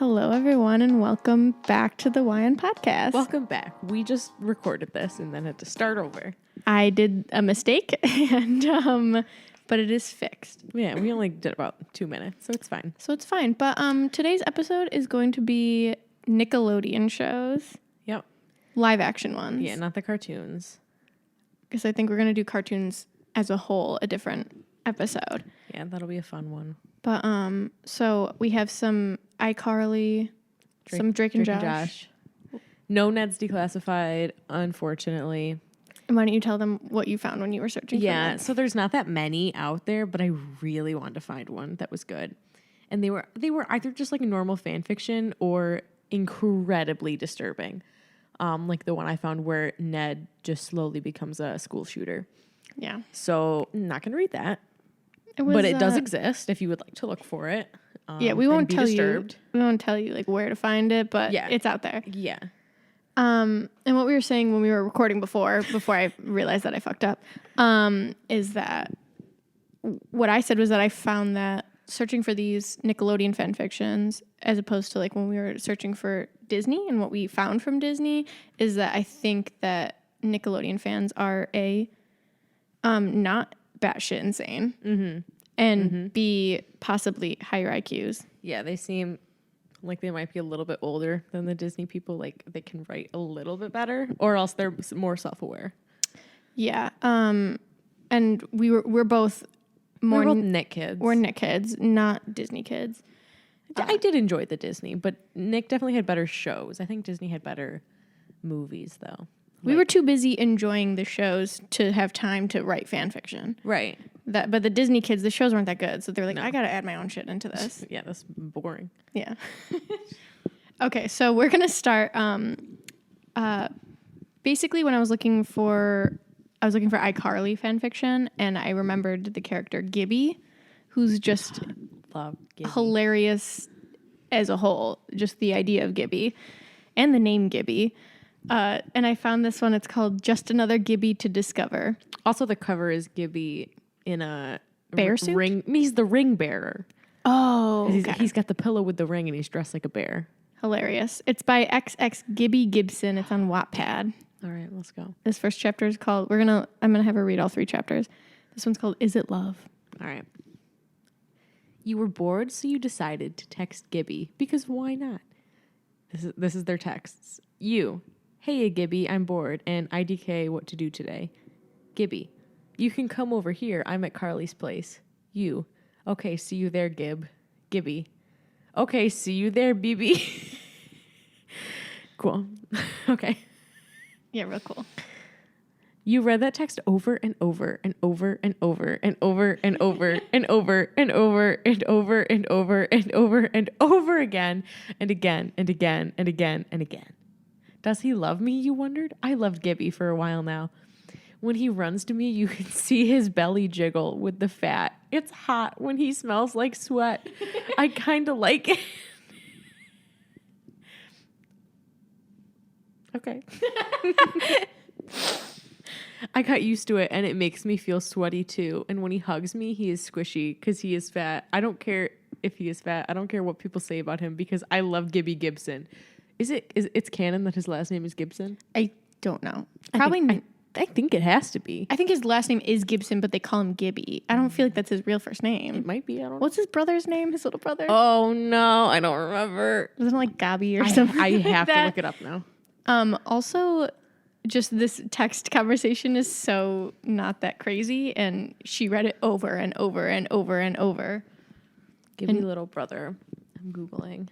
Hello, everyone, and welcome back to the YN podcast. Welcome back. We just recorded this and then had to start over. I did a mistake, but it is fixed. Yeah, we only did about 2 minutes, so it's fine. But today's episode is going to be Nickelodeon shows, Yep. live action ones. Yeah, not the cartoons. Because I think we're going to do cartoons as a whole, a different episode. Yeah, that'll be a fun one. But so we have some iCarly, some Drake and Josh. No Ned's Declassified, unfortunately. And why don't you tell them what you found when you were searching for them? So there's not that many out there, but I really wanted to find one that was good. And they were either just like a normal fan fiction or incredibly disturbing. Like the one I found where Ned just slowly becomes a school shooter. Yeah. So I'm not going to read that. But it does exist if you would like to look for it. Yeah, we won't tell you. We won't tell you like where to find it, but it's out there. Yeah. And what we were saying when we were recording before I realized that I fucked up, is that what I said was that I found that searching for these Nickelodeon fan fictions, as opposed to like when we were searching for Disney, and what we found from Disney is that I think that Nickelodeon fans are not batshit insane, and B, possibly higher IQs. Yeah, they seem like they might be a little bit older than the Disney people. Like they can write a little bit better, or else they're more self-aware. Yeah. And we're both more Nick kids. We're Nick kids, not Disney kids. I did enjoy the Disney, but Nick definitely had better shows. I think Disney had better movies, though. We were too busy enjoying the shows to have time to write fan fiction. Right. But the Disney kids, the shows weren't that good, so they're like, I gotta add my own shit into this. Yeah, that's boring. Yeah. Okay, so we're gonna start. Basically, when I was looking for iCarly fan fiction, and I remembered the character Gibby, who's just Love Gibby. Hilarious as a whole. Just the idea of Gibby and the name Gibby. And I found this one. It's called Just Another Gibby to Discover. Also, the cover is Gibby in a bear suit? ring. He's the ring bearer. Oh, okay. He's got the pillow with the ring, and he's dressed like a bear. Hilarious. It's by XX Gibby Gibson. It's on Wattpad. All right, let's go. This first chapter is called. I'm gonna have her read all 3 chapters. This one's called Is It Love? All right. You were bored, so you decided to text Gibby because why not? This is their texts. You. Hey, Gibby, I'm bored, and IDK what to do today. Gibby, you can come over here. I'm at Carly's place. You. Okay, see you there, Gibby. Okay, see you there, BB. Cool. Okay. Yeah, real cool. You read that text over and over and over and over and over and over and over and over and over and over and over and over again and again and again and again and again. Does he love me, you wondered? I loved Gibby for a while now. When he runs to me, you can see his belly jiggle with the fat. It's hot when he smells like sweat. I kind of like it. Okay. I got used to it, and it makes me feel sweaty, too. And when he hugs me, he is squishy because he is fat. I don't care if he is fat. I don't care what people say about him because I love Gibby Gibson. It's canon that his last name is Gibson? I don't know. I think it has to be. I think his last name is Gibson, but they call him Gibby. I don't feel like that's his real first name. It might be. I don't know. What's his brother's name? His little brother? Oh, no. I don't remember. Wasn't it like Gabi or something? I have like to look it up now. Also, just this text conversation is so not that crazy, and she read it over and over and over and over. Gibby little brother. I'm Googling.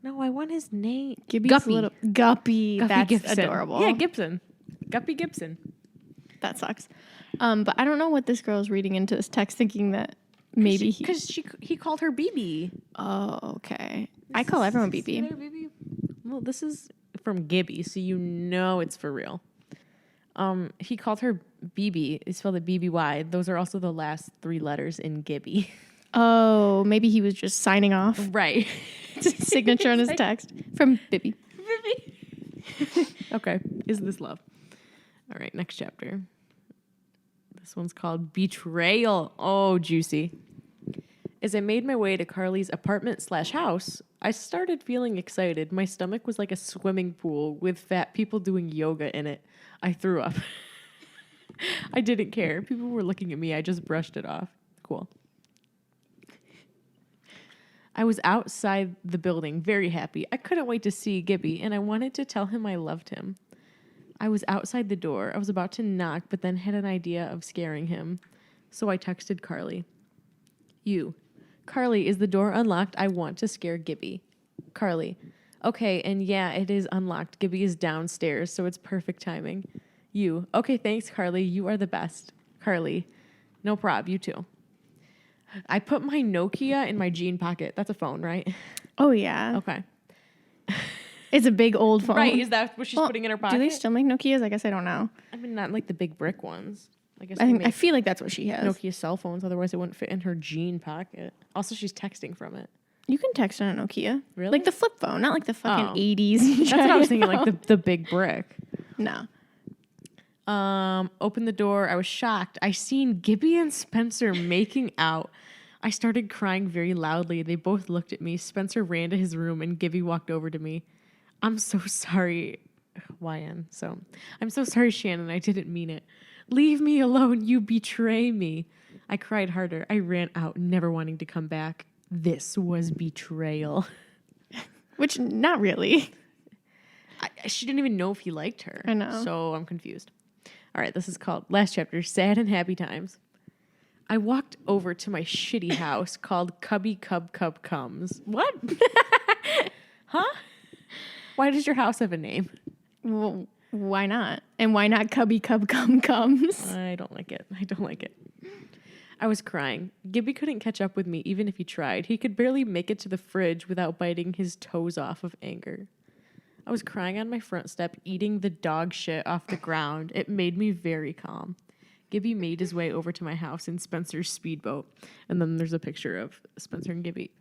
No, I want his name. Gibby's Guppy. little Guppy. That's Gibson. adorable. Yeah, Gibson. Guppy Gibson. That sucks. But I don't know what this girl's reading into this text, thinking that maybe because he called her BB. Oh, okay. I call everyone BB. BB. Well, this is from Gibby, so you know it's for real. He called her BB. He spelled it BBY. Those are also the last 3 letters in Gibby. Oh, maybe he was just signing off. Right. Signature on his text from Bibby. Okay. Is this love? All right. Next chapter. This one's called Betrayal. Oh, juicy. As I made my way to Carly's apartment/house, I started feeling excited. My stomach was like a swimming pool with fat people doing yoga in it. I threw up. I didn't care. People were looking at me. I just brushed it off. Cool. I was outside the building, very happy. I couldn't wait to see Gibby, and I wanted to tell him I loved him. I was outside the door. I was about to knock, but then had an idea of scaring him. So I texted Carly. Carly, is the door unlocked? I want to scare Gibby. Carly. Okay, and yeah, it is unlocked. Gibby is downstairs, so it's perfect timing. Okay, thanks, Carly. You are the best. Carly. No prob, you too. I put my Nokia in my jean pocket. That's a phone, right? Oh, yeah. Okay. It's a big old phone. Right, is that what she's putting in her pocket? Do they still make Nokias? I guess I don't know. I mean, not like the big brick ones. I feel like that's what she has. Nokia cell phones, otherwise it wouldn't fit in her jean pocket. Also, she's texting from it. You can text on a Nokia. Really? Like the flip phone, not like the fucking 80s. That's what I was thinking, like the big brick. No. Opened the door. I was shocked. I seen Gibby and Spencer making out. I started crying very loudly. They both looked at me. Spencer ran to his room and Gibby walked over to me. I'm so sorry. YN. So I'm so sorry, Shannon. I didn't mean it. Leave me alone. You betray me. I cried harder. I ran out, never wanting to come back. This was betrayal. Which, not really. She didn't even know if he liked her. I know. So I'm confused. All right, this is called last chapter, Sad and Happy Times. I walked over to my shitty house called Cubby Cub Cub Comes. What? Huh? Why does your house have a name? Well, why not? And why not Cubby Cub Comes? I don't like it. I was crying. Gibby couldn't catch up with me even if he tried. He could barely make it to the fridge without biting his toes off of anger. I was crying on my front step, eating the dog shit off the ground. It made me very calm. Gibby made his way over to my house in Spencer's speedboat. And then there's a picture of Spencer and Gibby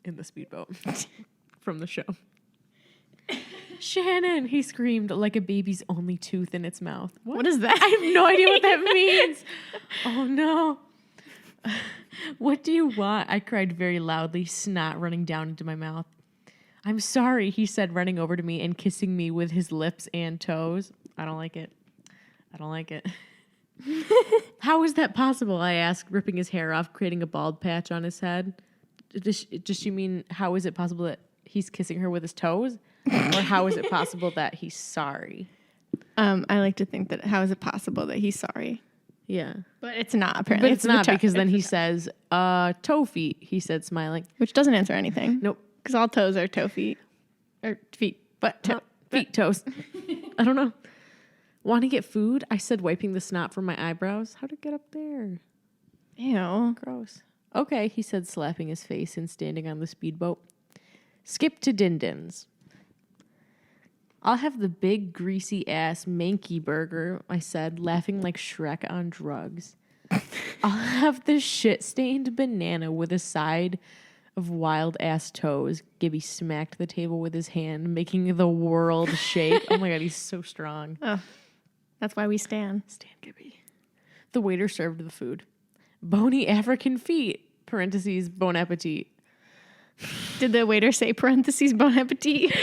in the speedboat from the show. Shannon, he screamed like a baby's only tooth in its mouth. What is that? I have no idea what that means. Oh, no. What do you want? I cried very loudly, snot running down into my mouth. I'm sorry, he said, running over to me and kissing me with his lips and toes. I don't like it. How is that possible? I asked, ripping his hair off, creating a bald patch on his head. Does she mean, how is it possible that he's kissing her with his toes? Or how is it possible that he's sorry? I like to think that how is it possible that he's sorry? Yeah. But it's not, apparently. But it's not because then he says, toe feet, he said, smiling. Which doesn't answer anything. Nope. Because all toes are toe feet. Or feet. But feet, toes. I don't know. Want to get food? I said, wiping the snot from my eyebrows. How'd it get up there? Ew. Gross. Okay, he said, slapping his face and standing on the speedboat. Skip to Din-Din's. I'll have the big, greasy-ass manky burger, I said, laughing like Shrek on drugs. I'll have the shit-stained banana with a side of wild-ass toes. Gibby smacked the table with his hand, making the world shake. Oh, my God, he's so strong. Oh, that's why we stand. Stan Gibby. The waiter served the food. Bony African feet, parentheses, bon appetit. Did the waiter say parentheses bon appetit?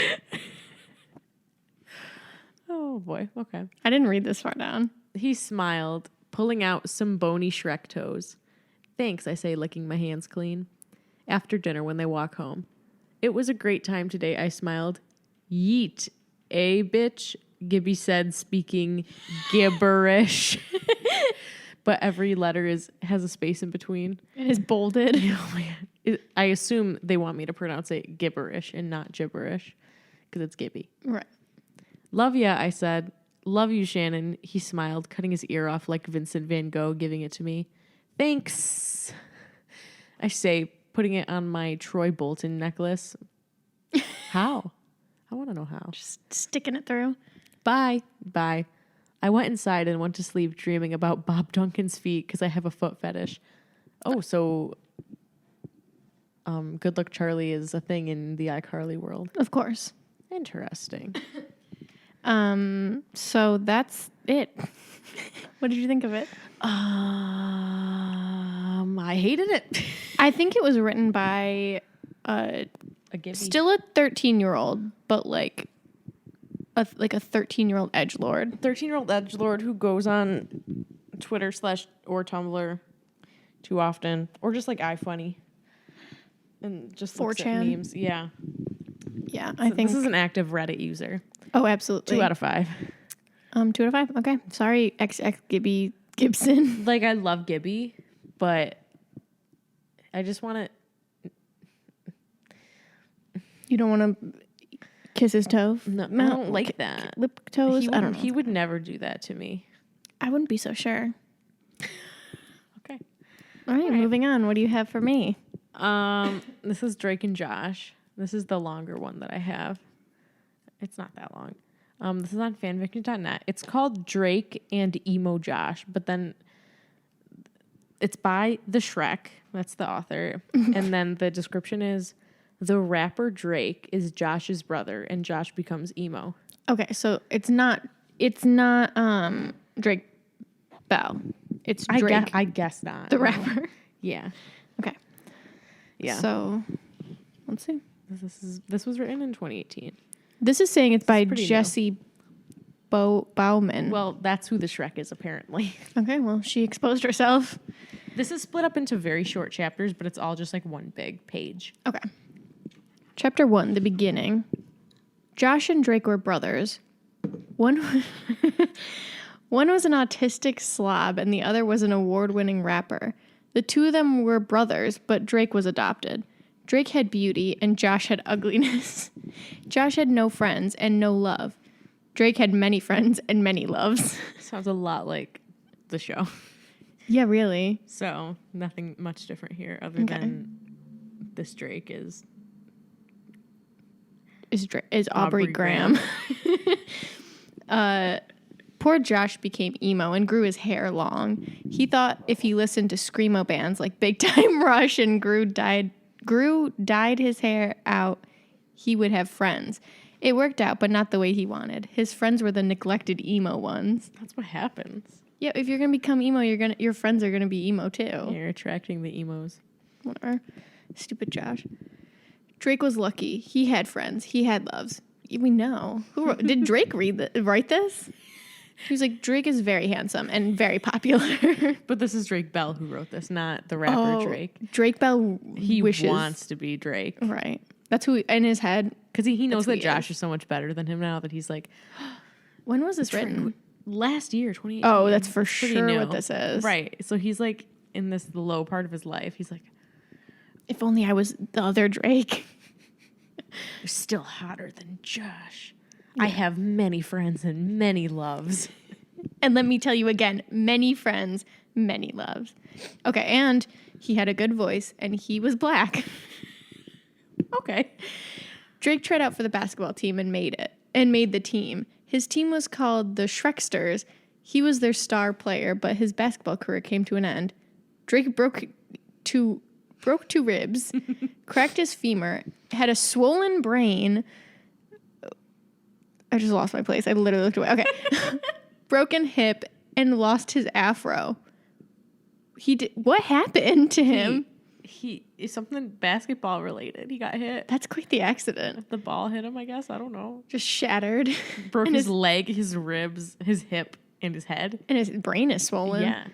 Oh, boy. Okay. I didn't read this far down. He smiled, pulling out some bony Shrek toes. Thanks, I say, licking my hands clean. After dinner, when they walk home. It was a great time today, I smiled. Yeet, bitch? Gibby said, speaking gibberish. But every letter has a space in between. It is bolded. Oh, my God. I assume they want me to pronounce it gibberish and not gibberish because it's Gibby. Right. Love ya, I said. Love you, Shannon. He smiled, cutting his ear off like Vincent van Gogh, giving it to me. Thanks, I say, putting it on my Troy Bolton necklace. How? I want to know how. Just sticking it through. Bye. I went inside and went to sleep dreaming about Bob Duncan's feet because I have a foot fetish. Oh, so Good Luck Charlie is a thing in the iCarly world. Of course. Interesting. So that's it. What did you think of it? I hated it. I think it was written by a A Gibby. Still a 13-year-old, but like a 13-year-old edgelord. 13-year-old edgelord who goes on Twitter / or Tumblr too often, or just like iFunny, and just looks at 4chan. memes. Yeah, Yeah, I think this is an active Reddit user. Oh, absolutely. 2 out of 5. 2 out of 5. Okay, sorry, XX Gibby Gibson. Like, I love Gibby, but I just want to. You don't want to kiss his toe? No, I don't like that. Lip toes? I don't know. He would never do that to me. I wouldn't be so sure. Okay. All right, moving on. What do you have for me? This is Drake and Josh. This is the longer one that I have. It's not that long. This is on fanfiction.net. It's called Drake and Emo Josh, but then it's by the Shrek. That's the author. And then the description is the rapper Drake is Josh's brother and Josh becomes emo. Okay, so it's not Drake Bell. It's Drake. I guess not. The rapper. Yeah. Okay. Yeah. So let's see. This was written in 2018. This is saying it's by pretty Jesse Bauman. Well, that's who the Shrek is, apparently. Okay, well, she exposed herself. This is split up into very short chapters, but it's all just like one big page. Okay. Chapter 1, the beginning. Josh and Drake were brothers. One was an autistic slob and the other was an award-winning rapper. The two of them were brothers, but Drake was adopted. Drake had beauty and Josh had ugliness. Josh had no friends and no love. Drake had many friends and many loves. Sounds a lot like the show. Yeah, really. So nothing much different here other than this Drake is Aubrey Graham. Poor Josh became emo and grew his hair long. He thought if he listened to screamo bands like Big Time Rush and dyed his hair out, he would have friends. It worked out, but not the way he wanted. His friends were the neglected emo ones. That's what happens. Yeah, if you're gonna become emo, your friends are gonna be emo too. You're attracting the emos. Whatever. Stupid Josh. Drake was lucky. He had friends. He had loves. We know. Did Drake write this? He was like, Drake is very handsome and very popular. But this is Drake Bell who wrote this, not the rapper Drake. Drake Bell wants to be Drake. Right. That's who, in his head. Because he knows that Josh is so much better than him now that he's like... When was this written? Last year, 2018. Oh, that's for sure what this is. Right. So he's like in this low part of his life. He's like... If only I was the other Drake. You're still hotter than Josh. Yeah. I have many friends and many loves. And let me tell you again, many friends, many loves. Okay, and he had a good voice, and he was black. Okay. Drake tried out for the basketball team and made the team. His team was called the Shreksters. He was their star player, but his basketball career came to an end. Drake broke two ribs, cracked his femur, had a swollen brain. I just lost my place. I literally looked away. Okay. Broken hip and lost his afro. What happened to him? He is something basketball related. He got hit. That's quite the accident. The ball hit him, I guess. I don't know. Just shattered. Broke his leg, his ribs, his hip, and his head. And his brain is swollen. Yeah.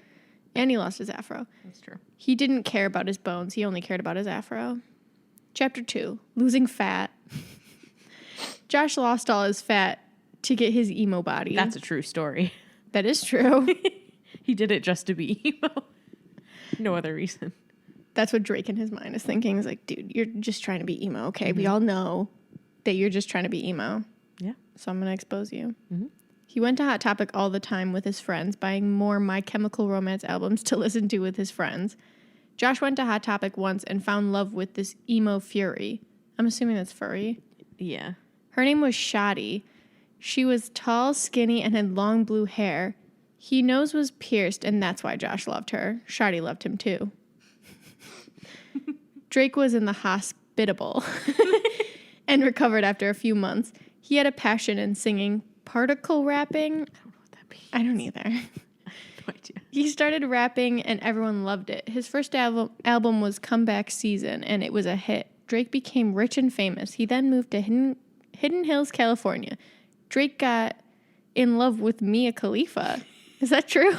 And he lost his afro. That's true. He didn't care about his bones. He only cared about his afro. Chapter 2, losing fat. Josh lost all his fat to get his emo body. That's a true story. That is true. He did it just to be emo. No other reason. That's what Drake in his mind is thinking. He's like, dude, you're just trying to be emo, okay? Mm-hmm. We all know that you're just trying to be emo. Yeah. So I'm going to expose you. Mm-hmm. He went to Hot Topic all the time with his friends, buying more My Chemical Romance albums to listen to with his friends. Josh went to Hot Topic once and found love with this emo fury. I'm assuming that's furry. Yeah. Her name was Shoddy. She was tall, skinny, and had long blue hair. His nose was pierced, and that's why Josh loved her. Shoddy loved him, too. Drake was in the hospitable and recovered after a few months. He had a passion in singing particle rapping. I don't know what that means. I don't either. No idea. He started rapping and everyone loved it. His first album was Comeback Season and it was a hit. Drake became rich and famous. He then moved to Hidden Hills, California. Drake got in love with Mia Khalifa. Is that true?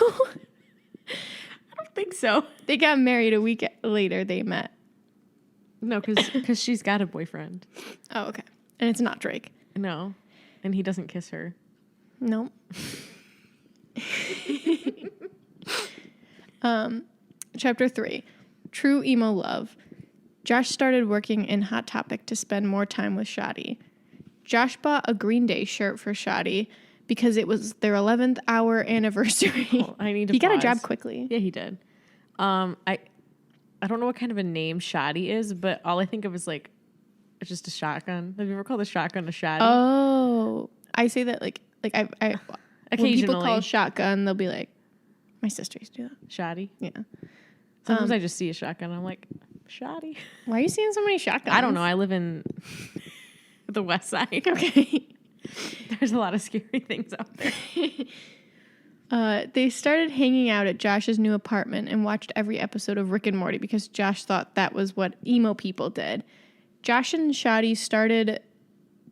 I don't think so. They got married a week later they met. No, because she's got a boyfriend. Oh, okay. And it's not Drake. No. And he doesn't kiss her. No. Chapter 3. True Emo Love. Josh started working in Hot Topic to spend more time with Shadi. Josh bought a Green Day shirt for Shadi because it was their 11th hour anniversary. Oh, I need to He got a pause. job quickly. Yeah, he did. I don't know what kind of a name Shadi is, but all I think of is like it's just a shotgun. Have you ever called a shotgun a Shadi? Oh, I say that like I when Occasionally. people call shotgun, they'll be like, my sister used to do that. Shadi. Yeah. Sometimes I just see a shotgun. I'm like, Shadi. Why are you seeing so many shotguns? I don't know. I live in the West Side. Okay. There's a lot of scary things out there. They started hanging out at Josh's new apartment and watched every episode of Rick and Morty because Josh thought that was what emo people did. Josh and Shadi started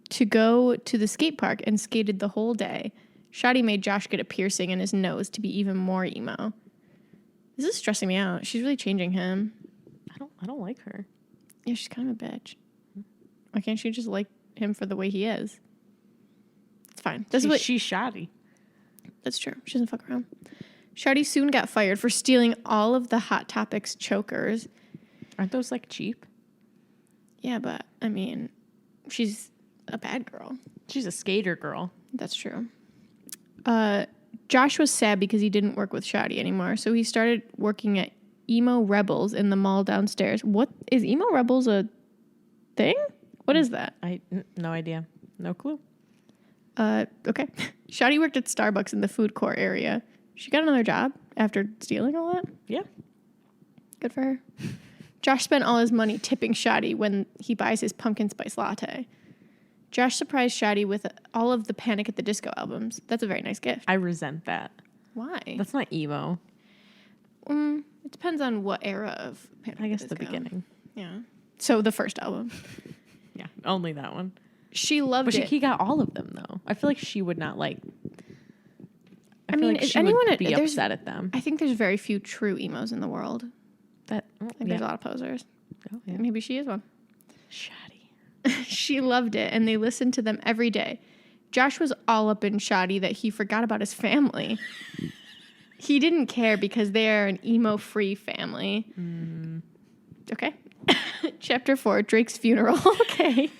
to go to the skate park and skated the whole day. Shadi made Josh get a piercing in his nose to be even more emo. This is stressing me out. She's really changing him. I don't like her. Yeah, she's kind of a bitch. Why can't she just like him for the way he is? It's fine. She's Shadi. That's true. She doesn't fuck around. Shadi soon got fired for stealing all of the Hot Topics chokers. Aren't those like cheap? Yeah, but I mean, she's a bad girl. She's a skater girl. That's true. Josh was sad because he didn't work with Shadi anymore, so he started working at Emo Rebels in the mall downstairs. What is Emo Rebels a thing? What is that? No idea. No clue. Okay. Shadi worked at Starbucks in the food court area. She got another job after stealing all that. Yeah. Good for her. Josh spent all his money tipping Shadi when he buys his pumpkin spice latte. Josh surprised Shadi with all of the Panic at the Disco albums. That's a very nice gift. I resent that. Why? That's not emo. It depends on what era of Panic I guess at the the Disco. beginning. Yeah. So the first album. Yeah, only that one. She loved But it. he got all of them though. I feel like she would not like. I mean, like is she anyone would be there's- upset at them. I think there's very few true emos in the world. That I think there's a lot of posers. Oh, yeah. Maybe she is one. Shadi. She loved it, and they listened to them every day. Josh was all up in Shadi that he forgot about his family. He didn't care because they are an emo-free family. Okay. Chapter 4, Drake's funeral. Okay.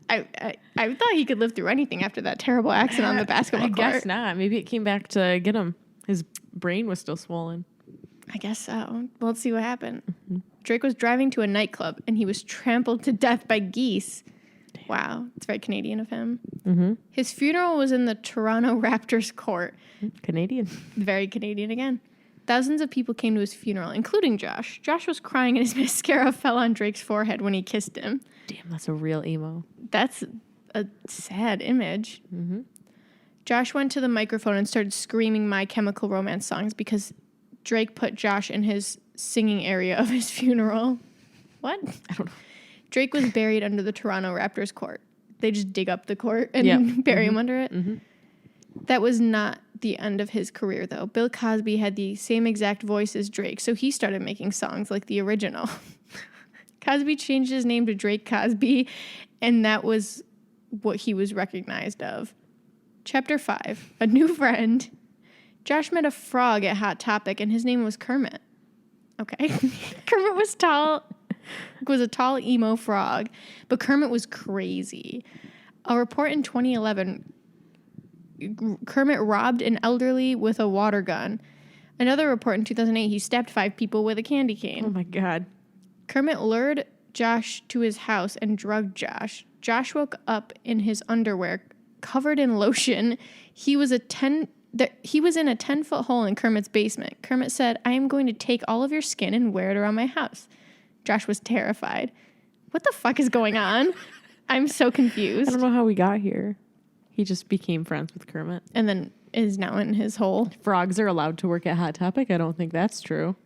I thought he could live through anything after that terrible accident on the basketball court. I guess not. Maybe it came back to get him. His brain was still swollen. I guess so. Well, let's see what happened. Drake was driving to a nightclub, and he was trampled to death by geese. Damn. Wow. It's very Canadian of him. Mm-hmm. His funeral was in the Toronto Raptors court. Canadian. Very Canadian again. Thousands of people came to his funeral, including Josh. Josh was crying, and his mascara fell on Drake's forehead when he kissed him. Damn, that's a real emo. That's a sad image. Mm-hmm. Josh went to the microphone and started screaming My Chemical Romance songs because Drake put Josh in his singing area of his funeral. What? I don't know. Drake was buried under the Toronto Raptors court. They just dig up the court and bury him under it. Mm-hmm. That was not the end of his career, though. Bill Cosby had the same exact voice as Drake, so he started making songs like the original. Cosby changed his name to Drake Cosby, and that was what he was recognized of. Chapter 5, A New Friend. Josh met a frog at Hot Topic, and his name was Kermit. Okay. Kermit was a tall emo frog, but Kermit was crazy. A report in 2011, Kermit robbed an elderly with a water gun. Another report in 2008, he stabbed 5 people with a candy cane. Oh my God. Kermit lured Josh to his house and drugged Josh. Josh woke up in his underwear, covered in lotion. He was in a 10-foot hole in Kermit's basement. Kermit said, "I am going to take all of your skin and wear it around my house." Josh was terrified. What the fuck is going on? I'm so confused. I don't know how we got here. He just became friends with Kermit. And then is now in his hole. Frogs are allowed to work at Hot Topic. I don't think that's true.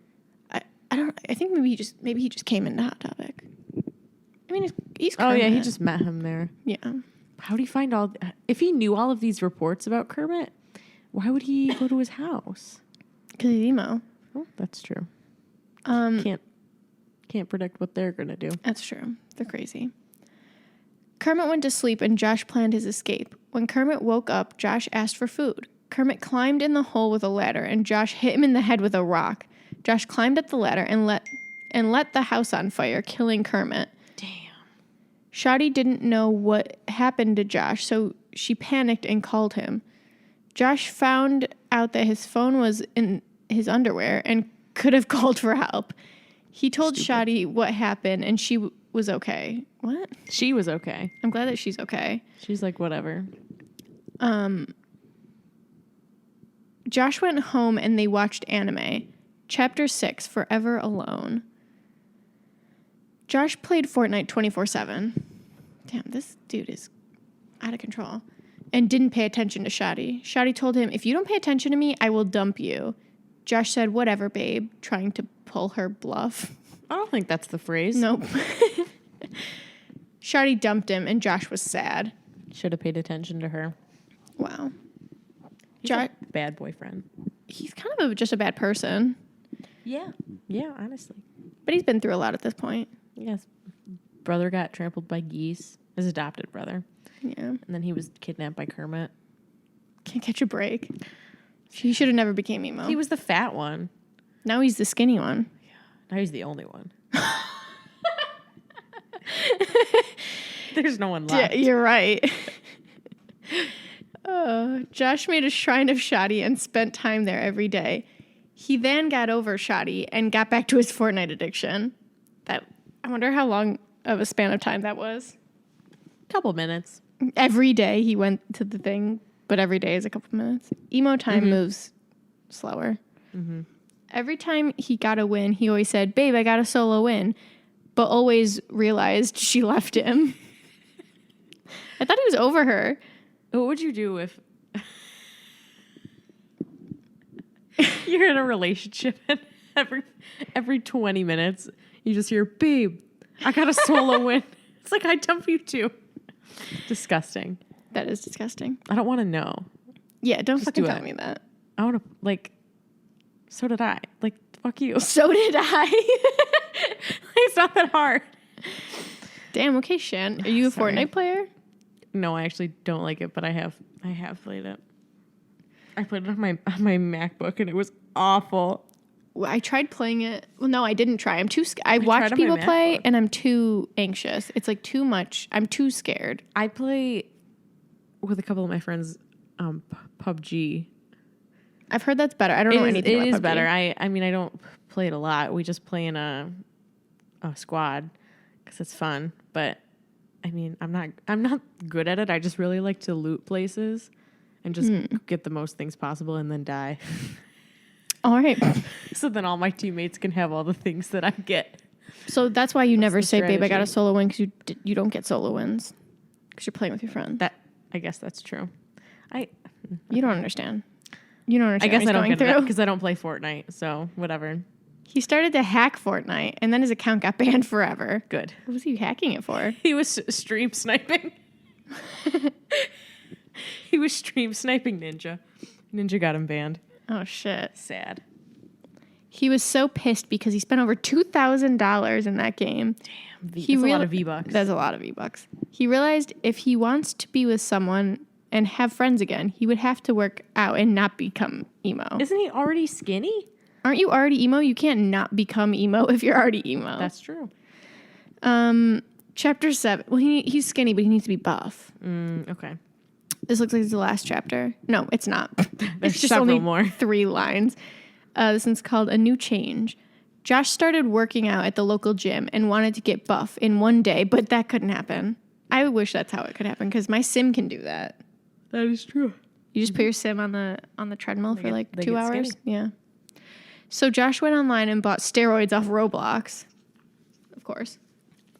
I think maybe he just came into Hot Topic. I mean, he's Oh, yeah, he Kermit. just met him there. Yeah. How do you find if he knew all of these reports about Kermit, why would he go to his house? Because he's emo. Oh, that's true. Um, Can't predict what they're going to do. That's true. They're crazy. Kermit went to sleep and Josh planned his escape. When Kermit woke up, Josh asked for food. Kermit climbed in the hole with a ladder and Josh hit him in the head with a rock. Josh climbed up the ladder and let the house on fire, killing Kermit. Damn. Shoddy didn't know what happened to Josh, so she panicked and called him. Josh found out that his phone was in his underwear and could have called for help. He told Shoddy what happened, and she was okay. What? She was okay. I'm glad that she's okay. She's like, whatever. Josh went home and they watched anime. Chapter 6, Forever Alone. Josh played Fortnite 24/7. Damn, this dude is out of control. And didn't pay attention to Shoddy. Shoddy told him, if you don't pay attention to me, I will dump you. Josh said, whatever, babe, trying to pull her bluff. I don't think that's the phrase. Nope. Shoddy dumped him, and Josh was sad. Should have paid attention to her. Wow. He's a bad boyfriend. He's kind of just a bad person. Yeah. Yeah, honestly. But he's been through a lot at this point. Yes. Brother got trampled by geese. His adopted brother. Yeah. And then he was kidnapped by Kermit. Can't catch a break. He should have never became emo. He was the fat one. Now he's the skinny one. Now he's the only one. There's no one left. Yeah, you're right. Josh made a shrine of Shoddy and spent time there every day. He then got over Shoddy and got back to his Fortnite addiction. I wonder how long of a span of time that was. Couple minutes. Every day he went to the thing, but every day is a couple minutes. Emo time moves slower. Mm-hmm. Every time he got a win, he always said, babe, I got a solo win, but always realized she left him. I thought he was over her. What would you do if you're in a relationship and every 20 minutes you just hear, babe, I got a solo win. It's like, I dump you too. Disgusting. That is disgusting. I don't want to know. Yeah, don't Just fucking do tell it. me that. I want to, like, so did I. Like, fuck you. So did I. It's not that hard. Damn, okay, Shan. Are you a Sorry. Fortnite player? No, I actually don't like it, but I have played it. I played it on my MacBook and it was awful. Well, I tried playing it. Well, no, I didn't try. I'm too I tried watch on my people play MacBook. and I'm too anxious. It's like too much. I'm too scared. I play with a couple of my friends PUBG. I've heard that's better. I don't know anything about It is PUBG. better. I mean, I don't play it a lot. We just play in a squad because it's fun. But I mean, I'm not good at it. I just really like to loot places and just get the most things possible and then die. All right. So then all my teammates can have all the things that I get. So that's why you never the say, babe, I got a strategy. solo win, because you don't get solo wins because you're playing with your friend. I guess that's true. You don't understand. You don't I understand guess what I don't he's get going it through. because I don't play Fortnite. So whatever. He started to hack Fortnite, and then his account got banned forever. Good. What was he hacking it for? He was stream sniping. He was stream sniping Ninja. Ninja got him banned. Oh, shit. Sad. He was so pissed because he spent over $2,000 in that game. Damn. That's a lot of V-Bucks. That's a lot of V-Bucks. He realized if he wants to be with someone and have friends again, he would have to work out and not become emo. Isn't he already skinny? Aren't you already emo? You can't not become emo if you're already emo. That's true. Chapter 7. Well, he's skinny, but he needs to be buff. Okay. This looks like it's the last chapter. No, it's not. There's It's just several only more. 3 lines. This one's called A New Change. Josh started working out at the local gym and wanted to get buff in one day, but that couldn't happen. I wish that's how it could happen because my sim can do that. That is true. You just put your sim on the treadmill for like they 2 get hours. skinny. Yeah. So Josh went online and bought steroids off Roblox. Of course.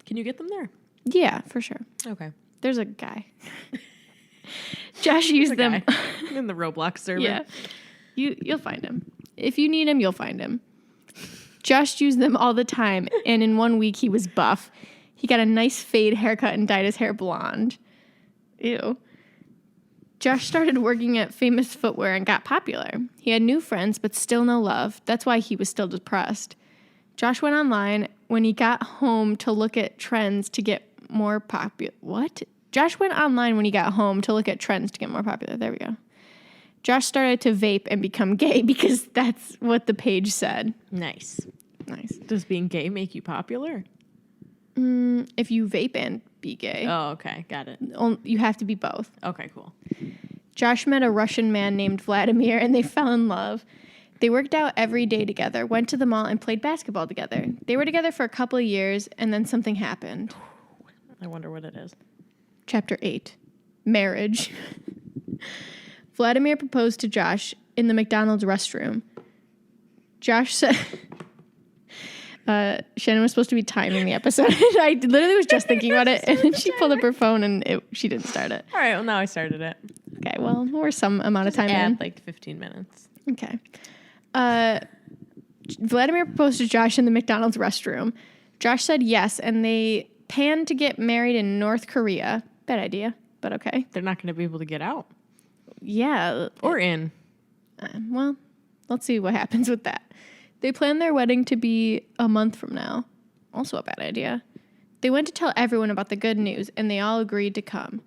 Can you get them there? Yeah, for sure. Okay. There's a guy. Josh used them. In the Roblox server. Yeah. You'll find him. If you need him, you'll find him. Josh used them all the time, and in 1 week he was buff. He got a nice fade haircut and dyed his hair blonde. Ew. Josh started working at Famous Footwear and got popular. He had new friends, but still no love. That's why he was still depressed. Josh went online when he got home to look at trends to get more popular. What? Josh went online when he got home to look at trends to get more popular. There we go. Josh started to vape and become gay because that's what the page said. Nice. Nice. Does being gay make you popular? If you vape and be gay. Oh, okay. Got it. You have to be both. Okay, cool. Josh met a Russian man named Vladimir, and they fell in love. They worked out every day together, went to the mall, and played basketball together. They were together for a couple of years, and then something happened. I wonder what it is. Chapter 8. Marriage. Vladimir proposed to Josh in the McDonald's restroom. Josh said... Shannon was supposed to be timing the episode. I literally was just thinking about it, and then she pulled up her phone, and she didn't start it. All right, well, now I started it. Okay, well, we're some amount of time in. Like 15 minutes. Okay. Vladimir proposed to Josh in the McDonald's restroom. Josh said yes, and they planned to get married in North Korea. Bad idea, but okay. They're not going to be able to get out. Yeah. Or in. Well, let's see what happens with that. They planned their wedding to be a month from now. Also a bad idea. They went to tell everyone about the good news, and they all agreed to come.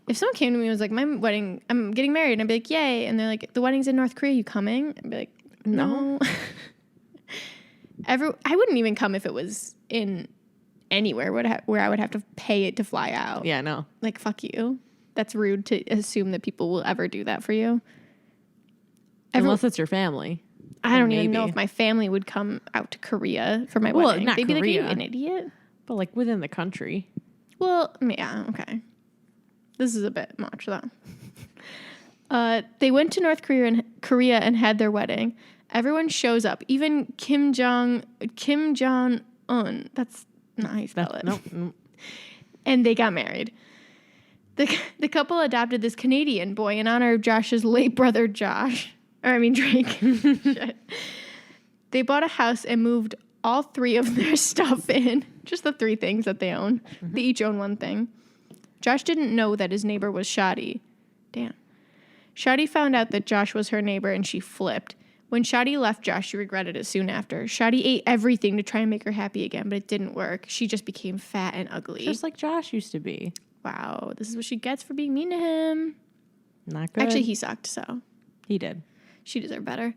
If someone came to me and was like, my wedding, I'm getting married, and I'd be like, yay. And they're like, the wedding's in North Korea, you coming? I'd be like, no. I wouldn't even come if it was in anywhere where I would have to pay it to fly out. Yeah, no. Like, fuck you. That's rude to assume that people will ever do that for you. Unless it's your family. I don't even know if my family would come out to Korea for my wedding. Not They'd be Korea. like, are you an idiot? But like within the country. Well, yeah, okay. This is a bit much, though. They went to North Korea and had their wedding. Everyone shows up, even Kim Jong-un. That's not how you spell it. Nope. And they got married. The couple adopted this Canadian boy in honor of Josh's late brother, Drake. Shit. They bought a house and moved all three of their stuff in. Just the three things that they own. Mm-hmm. They each own one thing. Josh didn't know that his neighbor was Shadi. Damn. Shadi found out that Josh was her neighbor and she flipped. When Shadi left Josh, she regretted it soon after. Shadi ate everything to try and make her happy again, but it didn't work. She just became fat and ugly. Just like Josh used to be. Wow, this is what she gets for being mean to him. Not good. Actually, he sucked, so. He did. She deserved better.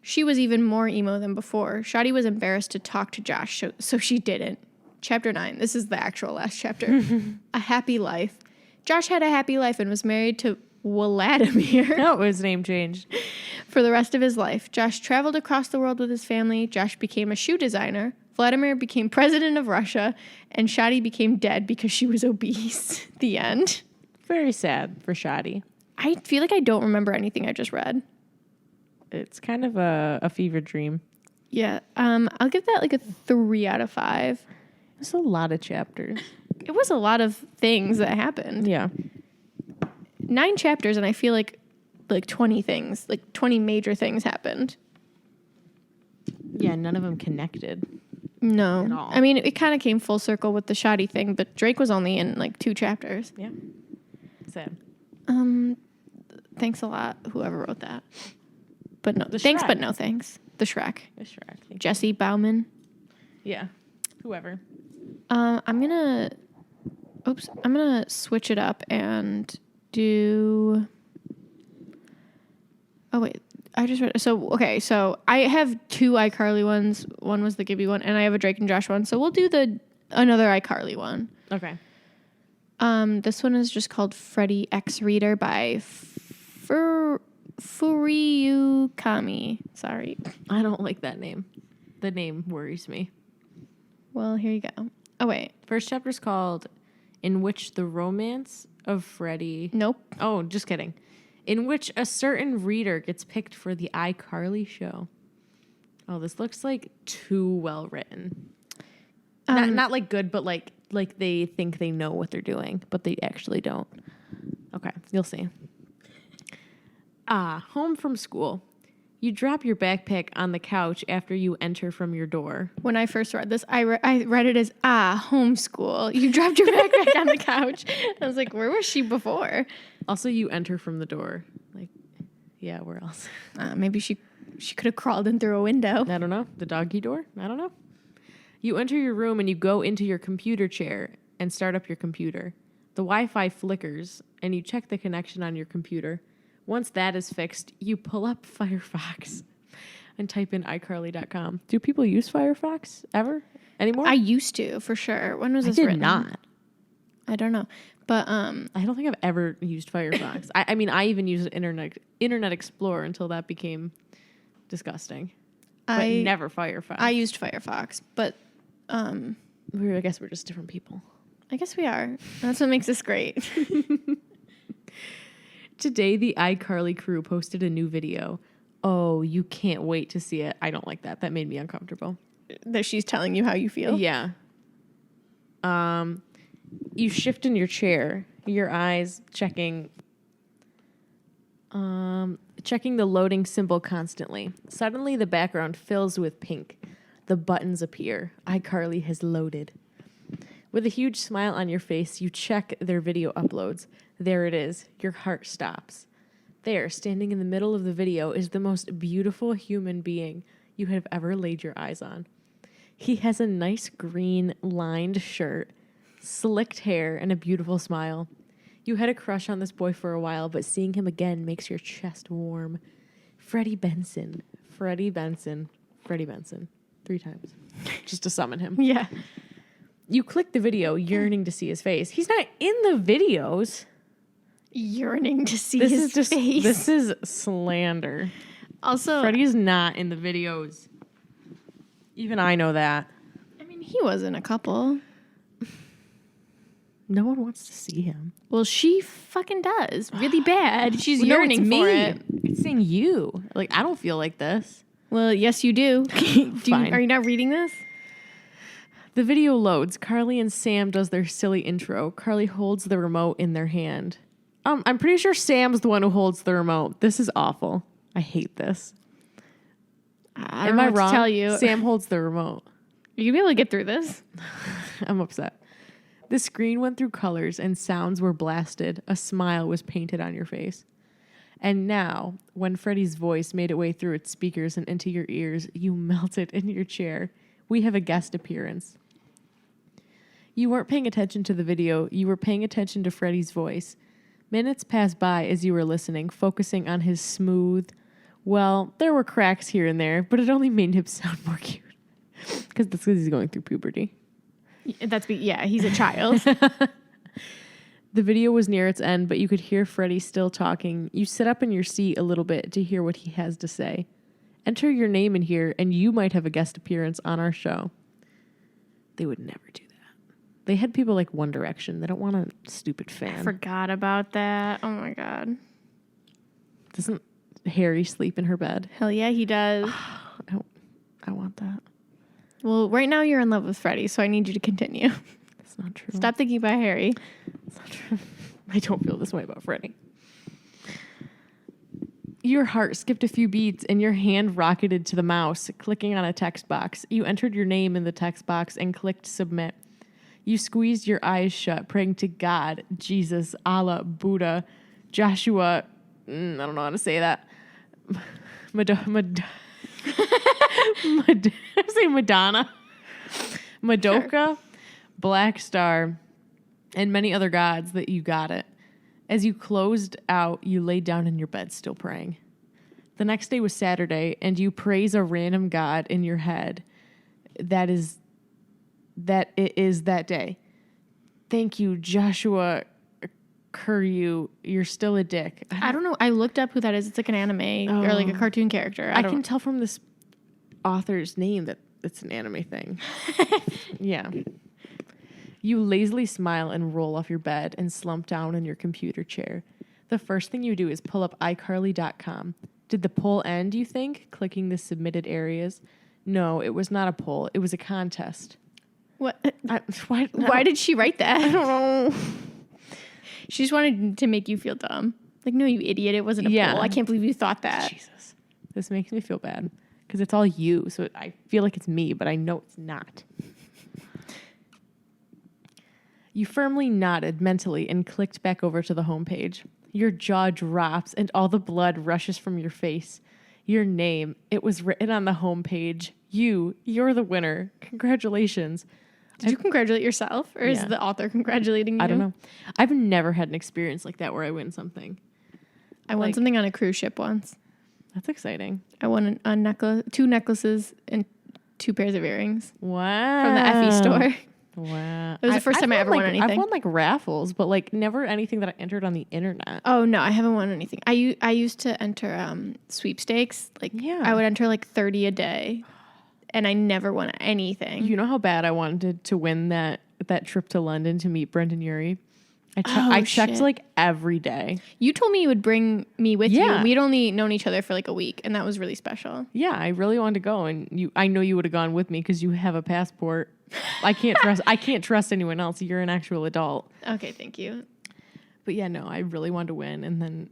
She was even more emo than before. Shadi was embarrassed to talk to Josh, so she didn't. Chapter 9. This is the actual last chapter. A happy life. Josh had a happy life and was married to Vladimir. No, his name changed. For the rest of his life. Josh traveled across the world with his family. Josh became a shoe designer. Vladimir became president of Russia. And Shadi became dead because she was obese. The end. Very sad for Shadi. I feel like I don't remember anything I just read. It's kind of a fever dream. Yeah. I'll give that like a 3 out of 5. It's a lot of chapters. It was a lot of things that happened. Yeah. 9 chapters, and I feel like 20 things, like 20 major things happened. Yeah, none of them connected. No. At all. I mean, it kind of came full circle with the Shadi thing, but Drake was only in like 2 chapters. Yeah. Sad. Thanks a lot, whoever wrote that. But no, The thanks, Shrek. but no thanks. The Shrek. Thank Jesse Bauman. Yeah. Whoever. I'm gonna switch it up and do. Oh wait, I just read. So I have 2 iCarly ones. One was the Gibby one, and I have a Drake and Josh one. So we'll do another iCarly one. Okay. This one is just called Freddie X Reader by Furiyukami. Sorry. I don't like that name. The name worries me. Well, here you go. Oh, wait. First chapter's called In Which the Romance of Freddie... Nope. Oh, just kidding. In which a certain reader gets picked for the iCarly show. Oh, this looks like too well written. Not like good, but like they think they know what they're doing, but they actually don't. Okay, you'll see. Home from school. You drop your backpack on the couch after you enter from your door. When I first read this, I read it as, homeschool. You dropped your backpack on the couch. I was like, where was she before? Also, you enter from the door. Like, yeah, where else? Maybe she could have crawled in through a window. I don't know. The doggy door? I don't know. You enter your room and you go into your computer chair and start up your computer. The Wi-Fi flickers and you check the connection on your computer. Once that is fixed, you pull up Firefox and type in iCarly.com. Do people use Firefox ever anymore? I used to, for sure. When was this did written? not. I don't know. But I don't think I've ever used Firefox. I mean, I even used Internet Explorer until that became disgusting. But never Firefox. I used Firefox, but I guess we're just different people. I guess we are. That's what makes us great. Today, the iCarly crew posted a new video. Oh, you can't wait to see it. I don't like that. That made me uncomfortable. That she's telling you how you feel? Yeah. You shift in your chair, your eyes checking the loading symbol constantly. Suddenly, the background fills with pink. The buttons appear. iCarly has loaded. With a huge smile on your face, you check their video uploads. There it is. Your heart stops. There, standing in the middle of the video, is the most beautiful human being you have ever laid your eyes on. He has a nice green lined shirt, slicked hair, and a beautiful smile. You had a crush on this boy for a while, but seeing him again makes your chest warm. Freddie Benson. 3 times. Just to summon him. Yeah. You click the video, yearning to see his face. He's not in the videos. Yearning to see his face. This is slander. Also, Freddie's not in the videos. Even I know that. I mean, he was in a couple. No one wants to see him. Well, she fucking does. Really bad. She's yearning for it. It's saying you. Like, I don't feel like this. Well, yes, you do. Are you not reading this? The video loads. Carly and Sam does their silly intro. Carly holds the remote in their hand. I'm pretty sure Sam's the one who holds the remote. This is awful. I hate this. I don't know what wrong? to tell you. Sam holds the remote. Are you gonna be able to get through this? I'm upset. The screen went through colors and sounds were blasted. A smile was painted on your face. And now, when Freddie's voice made its way through its speakers and into your ears, you melted in your chair. We have a guest appearance. You weren't paying attention to the video. You were paying attention to Freddie's voice. Minutes passed by as you were listening, focusing on his smooth... Well, there were cracks here and there, but it only made him sound more cute. Because that's because he's going through puberty. He's a child. The video was near its end, but you could hear Freddie still talking. You sit up in your seat a little bit to hear what he has to say. Enter your name in here, and you might have a guest appearance on our show. They would never do that. They had people like One Direction. They don't want a stupid fan. I forgot about that. Oh, my God. Doesn't Harry sleep in her bed? Hell yeah, he does. I want that. Well, right now you're in love with Freddie, so I need you to continue. That's not true. Stop thinking about Harry. That's not true. I don't feel this way about Freddie. Your heart skipped a few beats and your hand rocketed to the mouse, clicking on a text box. You entered your name in the text box and clicked submit. You squeezed your eyes shut, praying to God, Jesus, Allah, Buddha, Joshua. I don't know how to say that. I say Madonna, Madoka, sure. Black Star, and many other gods that you got it. As you closed out, you laid down in your bed still praying. The next day was Saturday, and you praise a random god in your head. That it is that day. Thank you, Joshua Kuryu. You're still a dick. I don't know. I looked up who that is. It's like an anime or like a cartoon character. I can tell from this author's name that it's an anime thing. Yeah. You lazily smile and roll off your bed and slump down in your computer chair. The first thing you do is pull up iCarly.com. Did the poll end, you think? Clicking the submitted areas? No, it was not a poll. It was a contest. What? Why did she write that? I don't know. She just wanted to make you feel dumb. Like, no, you idiot. It wasn't a poll. I can't believe you thought that. Jesus. This makes me feel bad because it's all you. So I feel like it's me, but I know it's not. You firmly nodded mentally and clicked back over to the homepage. Your jaw drops and all the blood rushes from your face. Your name, it was written on the homepage. You're the winner. Congratulations. Did you congratulate yourself, or is the author congratulating you? I don't know. I've never had an experience like that where I win something. I won something on a cruise ship once. That's exciting. I won a necklace, 2 necklaces, and 2 pairs of earrings. Wow. From the FE store. Wow. It was the first time I ever won anything. I've won like raffles, but like never anything that I entered on the internet. Oh no, I haven't won anything. I used to enter sweepstakes. Like I would enter like 30 a day, and I never won anything. You know how bad I wanted to win that trip to London to meet Brendan Urie? I checked like every day. You told me you would bring me with you. We'd only known each other for like a week, and that was really special. Yeah, I really wanted to go, and I know you would have gone with me because you have a passport. I can't trust anyone else. You're an actual adult. Okay, thank you. But yeah, no, I really wanted to win, and then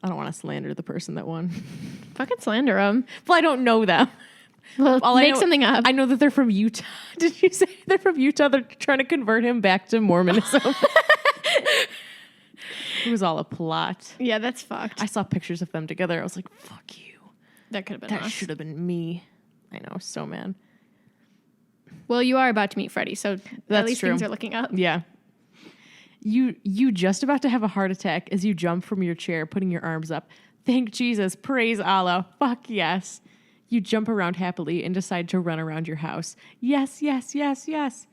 I don't want to slander the person that won. Fucking slander them. Well, I don't know them. Well, make something up. I know that they're from Utah. Did you say they're from Utah? They're trying to convert him back to Mormonism. It was all a plot. Yeah, that's fucked. I saw pictures of them together. I was like, fuck you. That could have been That us. should have been me. I know, so mad. Well, you are about to meet Freddie, so That's at least true. things are looking up. Yeah. You just about to have a heart attack as you jump from your chair, putting your arms up. Thank Jesus. Praise Allah. Fuck yes. You jump around happily and decide to run around your house. Yes, yes, yes, yes.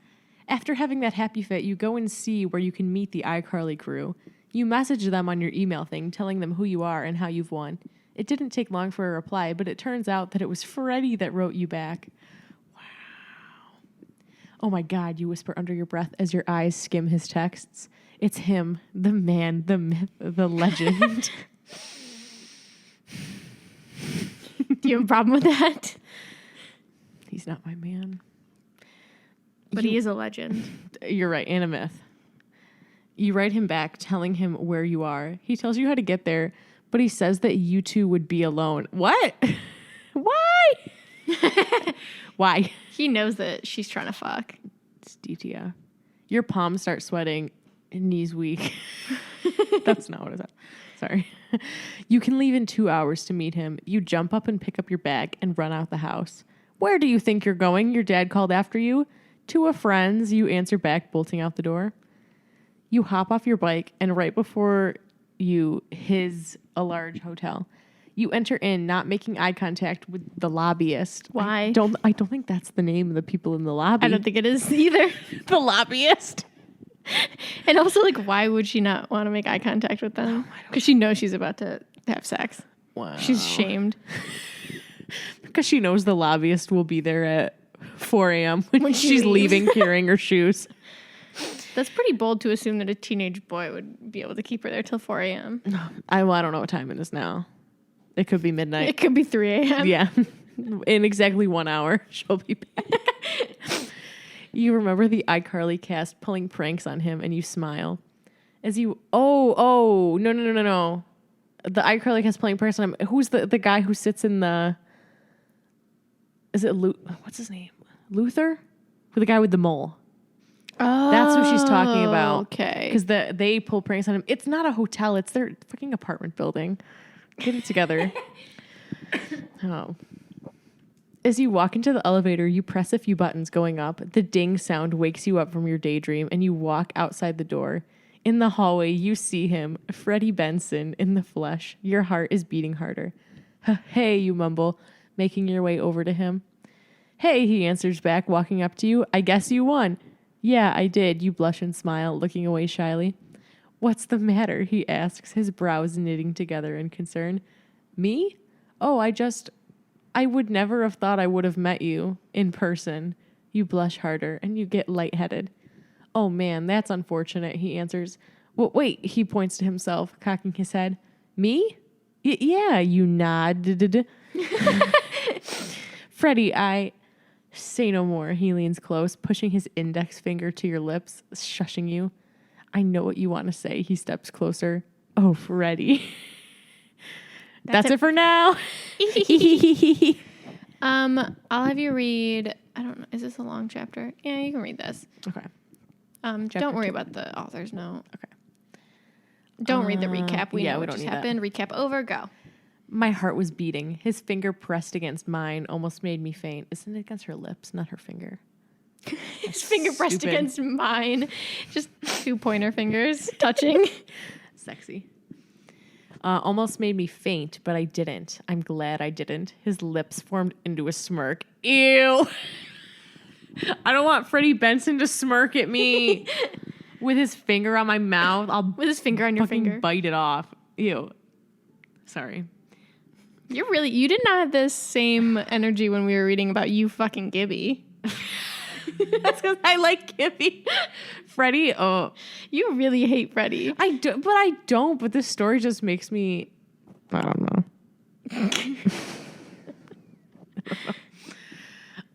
After having that happy fit, you go and see where you can meet the iCarly crew. You message them on your email thing, telling them who you are and how you've won. It didn't take long for a reply, but it turns out that it was Freddie that wrote you back. Wow. Oh my God, you whisper under your breath as your eyes skim his texts. It's him, the man, the myth, the legend. Do you have a problem with that? He's not my man. But he is a legend. You're right, and a myth. You write him back telling him where you are. He tells you how to get there, but he says that you two would be alone. What? Why? Why? He knows that she's trying to fuck. It's DTF. Your palms start sweating and knees weak. That's not what I said. Sorry. You can leave in 2 hours to meet him. You jump up and pick up your bag and run out the house. Where do you think you're going? Your dad called after you. To a friend's, you answer back, bolting out the door. You hop off your bike, and right before you, a large hotel. You enter in, not making eye contact with the lobbyist. Why? I don't think that's the name of the people in the lobby. I don't think it is either. The lobbyist. And also, like, why would she not want to make eye contact with them? Because she knows she's about to have sex. Wow. She's shamed. Because she knows the lobbyist will be there at 4 a.m. when she's leaves. leaving carrying her shoes. That's pretty bold to assume that a teenage boy would be able to keep her there till 4 a.m. I don't know what time it is now. It could be midnight. It could be 3 a.m. Yeah. In exactly 1 hour, she'll be back. You remember the iCarly cast pulling pranks on him, and you smile. As you, no. The iCarly cast pulling pranks on him. Who's the guy who sits in the, is it, what's his name? Luther? The guy with the mole. Oh, That's who she's talking about. Okay. Because they pull pranks on him. It's not a hotel. It's their fucking apartment building. Get it together. Oh. As you walk into the elevator, you press a few buttons going up. The ding sound wakes you up from your daydream, and you walk outside the door. In the hallway, you see him, Freddie Benson, in the flesh. Your heart is beating harder. Hey, you mumble, making your way over to him. Hey, he answers back, walking up to you. I guess you won. Yeah, I did. You blush and smile, looking away shyly. What's the matter? He asks, his brows knitting together in concern. Me? Oh, I would never have thought I would have met you in person. You blush harder and you get lightheaded. Oh man, that's unfortunate, he answers. Well, wait, he points to himself, cocking his head. Me? Yeah, you nod. Freddie, I... Say no more. He leans close, pushing his index finger to your lips, shushing you. I know what you want to say. He steps closer. Oh, Freddie. That's it for now. I'll have you read. I don't know. Is this a long chapter? Yeah, you can read this. Okay. Don't worry about the author's note. Okay. Don't read the recap. We know what just happened. Recap over. Go. My heart was beating. His finger pressed against mine almost made me faint. Isn't it against her lips, not her finger? His finger pressed against mine. Just 2 pointer fingers touching. Sexy. Almost made me faint, but I didn't. I'm glad I didn't. His lips formed into a smirk. Ew. I don't want Freddie Benson to smirk at me. With his finger on my mouth. With his finger on your finger. Bite it off. Ew. Sorry. You did not have this same energy when we were reading about you fucking Gibby. That's because I like Gibby. Freddie, oh. You really hate Freddie. I don't, but this story just makes me, I don't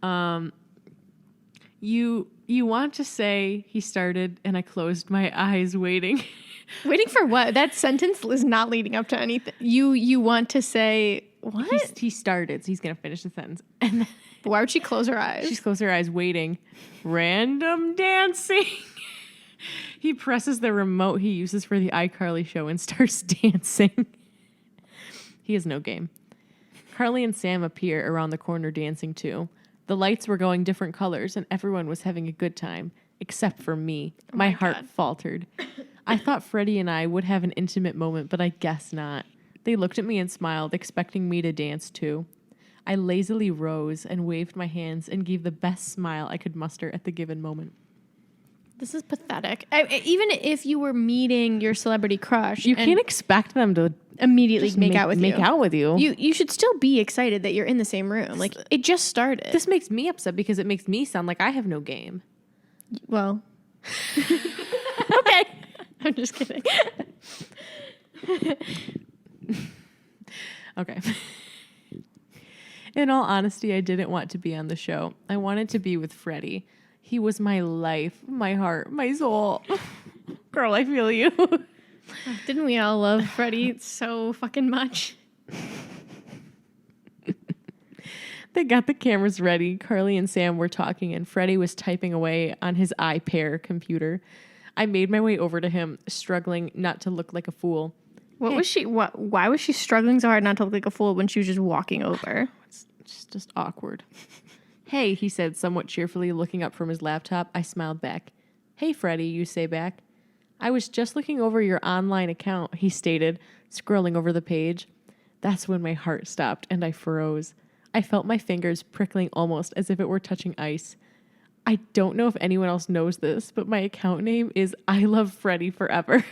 know. You want to say he started and I closed my eyes waiting. Waiting for what? That sentence is not leading up to anything. You want to say what? He started, so he's going to finish the sentence. And then why would she close her eyes? She's closed her eyes waiting. Random dancing. He presses the remote he uses for the iCarly show and starts dancing. He has no game. Carly and Sam appear around the corner dancing too. The lights were going different colors and everyone was having a good time, except for me. My heart faltered. I thought Freddie and I would have an intimate moment, but I guess not. They looked at me and smiled, expecting me to dance too. I lazily rose and waved my hands and gave the best smile I could muster at the given moment. This is pathetic. Even if you were meeting your celebrity crush, you can't expect them to immediately make out with you. You should still be excited that you're in the same room. Like, it just started. This makes me upset because it makes me sound like I have no game. Well, okay. I'm just kidding. Okay. In all honesty, I didn't want to be on the show. I wanted to be with Freddie. He was my life, my heart, my soul. Girl, I feel you. Didn't we all love Freddie so fucking much? They got the cameras ready. Carly and Sam were talking, and Freddie was typing away on his iPair computer. I made my way over to him, struggling not to look like a fool. Why was she struggling so hard not to look like a fool when she was just walking over? It's just awkward. Hey, he said somewhat cheerfully, looking up from his laptop. I smiled back. Hey, Freddie, you say back. I was just looking over your online account, he stated, scrolling over the page. That's when my heart stopped and I froze. I felt my fingers prickling almost as if it were touching ice. I don't know if anyone else knows this, but my account name is I Love Freddie Forever.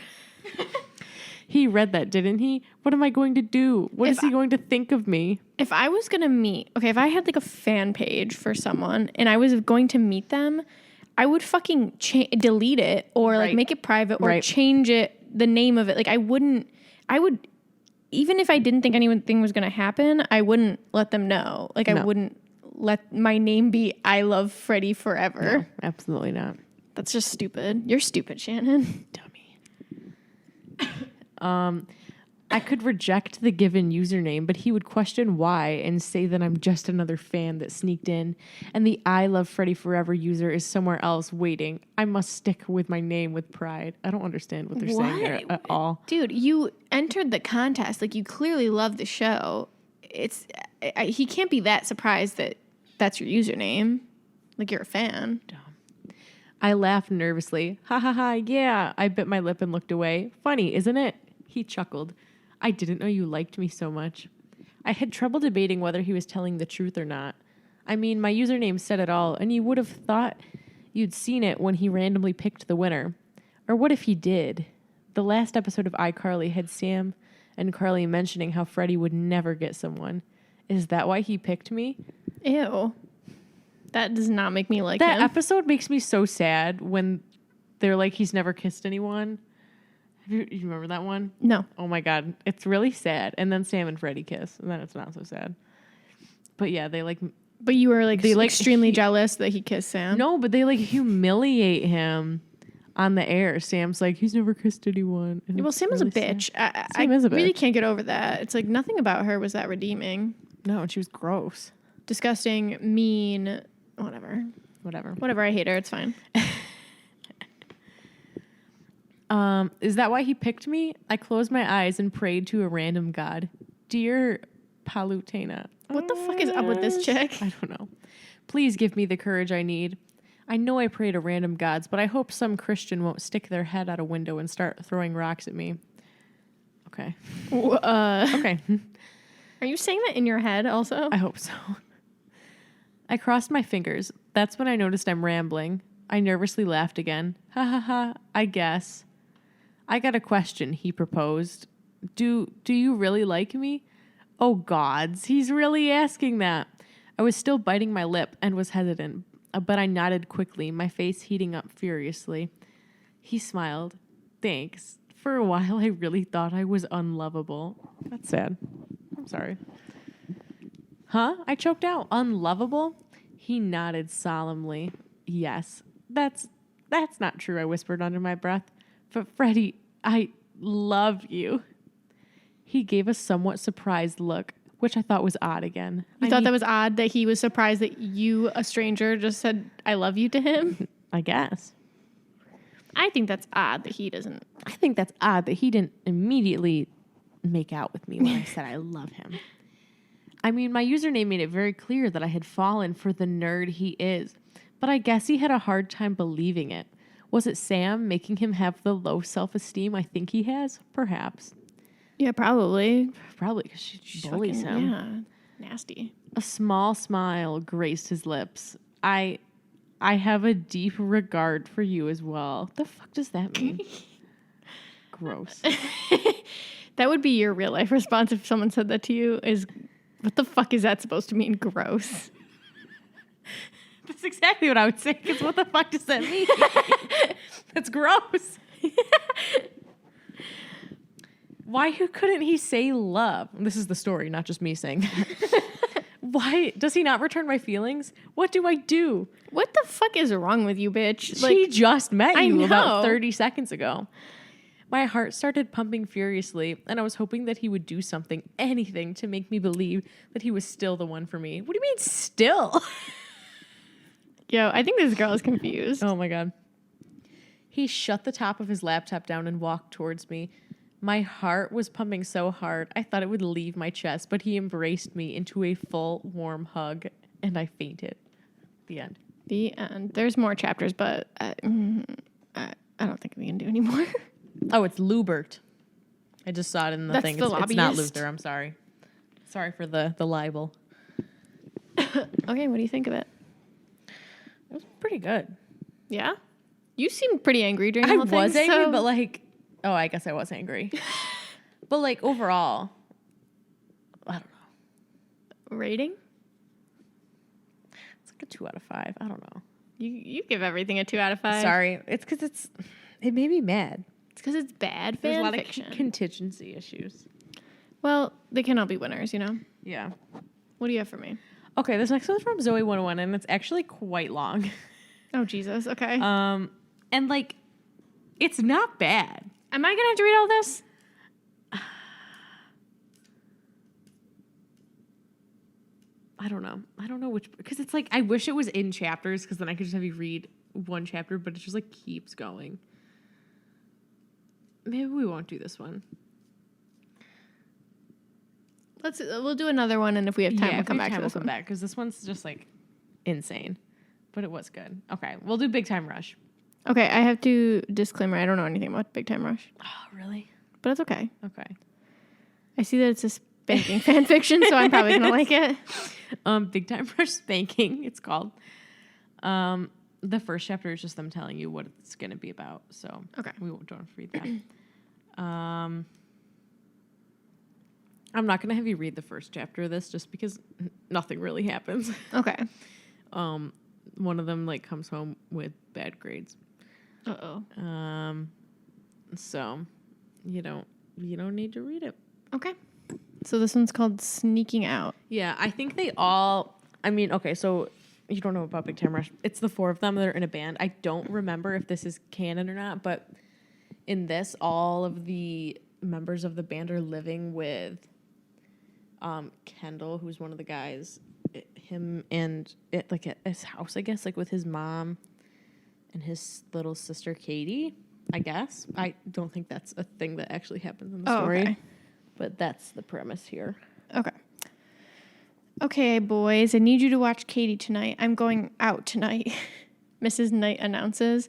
He read that, didn't he? What am I going to do? What is he going to think of me? If I was going to if I had like a fan page for someone and I was going to meet them, I would fucking delete it or like make it private or change the name of it. Like I would, even if I didn't think anything was going to happen, I wouldn't let them know. Like I wouldn't let my name be I Love Freddie Forever. No, absolutely not. That's just stupid. You're stupid, Shannon. Dummy. I could reject the given username, but he would question why and say that I'm just another fan that sneaked in, and the I Love Freddie Forever user is somewhere else waiting. I must stick with my name with pride. I don't understand what they're saying there at all. Dude, you entered the contest. Like, you clearly love the show. He can't be that surprised that that's your username. Like, you're a fan. Dumb. I laughed nervously. Ha ha ha, yeah. I bit my lip and looked away. Funny, isn't it? He chuckled. I didn't know you liked me so much. I had trouble debating whether he was telling the truth or not. I mean, my username said it all, and you would have thought you'd seen it when he randomly picked the winner. Or what if he did? The last episode of iCarly had Sam and Carly mentioning how Freddie would never get someone. Is that why he picked me? Ew. That does not make me like him. That episode makes me so sad when they're like, he's never kissed anyone. You remember that one? No. Oh my God. It's really sad. And then Sam and Freddie kiss. And then it's not so sad. But yeah, they like... But you were like extremely jealous that he kissed Sam? No, but they like humiliate him on the air, Sam's like, he's never kissed anyone. And Well, it's Sam was a really bitch. sad. I Sam is a really bitch. can't get over that. It's like nothing about her was that redeeming. No, and she was gross. Disgusting, mean, whatever. Whatever, I hate her. It's fine. Is that why he picked me? I closed my eyes and prayed to a random god. Dear Palutena. What the fuck is up with this chick? I don't know. Please give me the courage I need. I know I pray to random gods, but I hope some Christian won't stick their head out a window and start throwing rocks at me. Okay. Okay. Are you saying that in your head also? I hope so. I crossed my fingers. That's when I noticed I'm rambling. I nervously laughed again. Ha ha ha, I guess. I got a question, he proposed. Do you really like me? Oh gods, he's really asking that. I was still biting my lip and was hesitant, but I nodded quickly, my face heating up furiously. He smiled. Thanks. For a while, I really thought I was unlovable. That's sad. I'm sorry. Huh? I choked out. Unlovable? He nodded solemnly. Yes. That's not true, I whispered under my breath. But Freddie, I love you. He gave a somewhat surprised look, which I thought was odd again. You thought that was odd that he was surprised that you, a stranger, just said, I love you to him? I guess. I think that's odd that he doesn't. I think that's odd that he didn't immediately make out with me when I said I love him. I mean, my username made it very clear that I had fallen for the nerd he is, but I guess he had a hard time believing it. Was it Sam making him have the low self-esteem I think he has? Perhaps. Yeah, probably. Probably because she bullies him. Yeah, nasty. A small smile graced his lips. I have a deep regard for you as well. The fuck does that mean? Gross. That would be your real life response if someone said that to you is, what the fuck is that supposed to mean? Gross. That's exactly what I would say, because what the fuck does that mean? That's gross. Why couldn't he say love? This is the story, not just me saying that. Why does he not return my feelings? What do I do? What the fuck is wrong with you, bitch? She just met I you know. about 30 seconds ago. My heart started pumping furiously, and I was hoping that he would do something, anything, to make me believe that he was still the one for me. What do you mean, still? Yo, I think this girl is confused. Oh, my God. He shut the top of his laptop down and walked towards me. My heart was pumping so hard, I thought it would leave my chest, but he embraced me into a full, warm hug, and I fainted. The end. The end. There's more chapters, but I don't think we can do any more. Oh, it's Lubert. I just saw it in the That's thing. the It's not lobbyist. Luther. I'm sorry. Sorry for the libel. Okay, what do you think of it? It was pretty good. Yeah? You seemed pretty angry during the I whole thing. was angry, so- but like, oh, I guess I was angry. But like overall, I don't know. Rating? It's like a 2 out of 5. I don't know. You give everything a 2 out of 5. Sorry. It's because it made me mad. It's because it's bad There's fan a lot fiction. of contingency issues. Well, they cannot be winners, you know? Yeah. What do you have for me? Okay, this next one's from Zoe 101, and it's actually quite long. Oh, Jesus. Okay. And like, it's not bad. Am I going to have to read all this? I don't know. I don't know which, because it's like, I wish it was in chapters, because then I could just have you read one chapter, but it just like keeps going. Maybe we won't do this one. We'll do another one, and if we have time, we'll come back to this one. Because this one's just like insane, but it was good. Okay, we'll do Big Time Rush. Okay, I have to disclaimer, I don't know anything about Big Time Rush, Oh, really? but it's okay. Okay. I see that it's a spanking fan fiction, so I'm probably going to like it. Big Time Rush Spanking, it's called. The first chapter is just them telling you what it's going to be about, so Okay. we don't have to read that. I'm not going to have you read the first chapter of this just because nothing really happens. Okay. One of them like comes home with bad grades. Uh-oh. So you don't need to read it. Okay. So this one's called Sneaking Out. Yeah, I think they all, I mean, okay, so you don't know about Big Time Rush. It's the 4 of them that are in a band. I don't remember if this is canon or not, but in this, all of the members of the band are living with Kendall, who's one of the guys, him and like at his house, I guess, like with his mom and his little sister Katie, I guess. I don't think that's a thing that actually happens in the story, okay. but that's the premise here. Okay, boys, I need you to watch Katie tonight. I'm going out tonight, Mrs. Knight announces.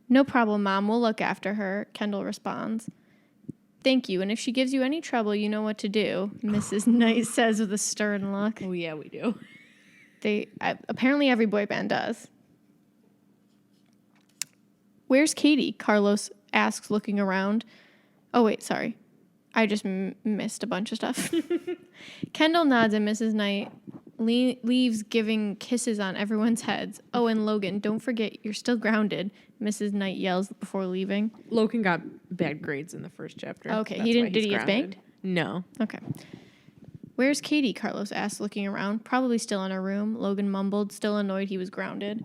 No problem, Mom. We'll look after her, Kendall responds. Thank you, and if she gives you any trouble, you know what to do, Mrs. Knight says with a stern look. Oh, yeah, we do. Apparently every boy band does. Where's Katie? Carlos asks, looking around. Oh, wait, sorry. I just missed a bunch of stuff. Kendall nods and Mrs. Knight leaves, giving kisses on everyone's heads. Oh, and Logan, don't forget you're still grounded, Mrs. Knight yells before leaving. Logan got bad grades in the first chapter. Okay, That's he didn't. why Did he's he get grounded. spanked? No. Okay. Where's Katie? Carlos asked, looking around. Probably still in her room. Logan mumbled, still annoyed he was grounded.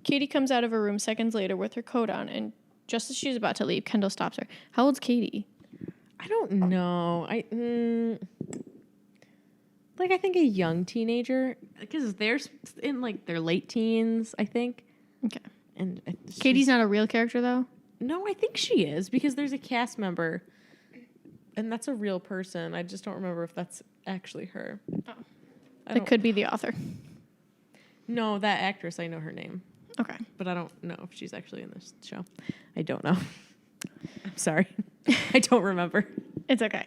Katie comes out of her room seconds later with her coat on, and just as she's about to leave, Kendall stops her. How old's Katie? I don't know. I think a young teenager, because they're in like their late teens, I think. Okay. And Katie's not a real character, though? No, I think she is, because there's a cast member, and that's a real person. I just don't remember if that's actually her. Oh. It could be the author. No, that actress, I know her name. Okay. But I don't know if she's actually in this show. I don't know. I'm sorry. I don't remember. It's okay.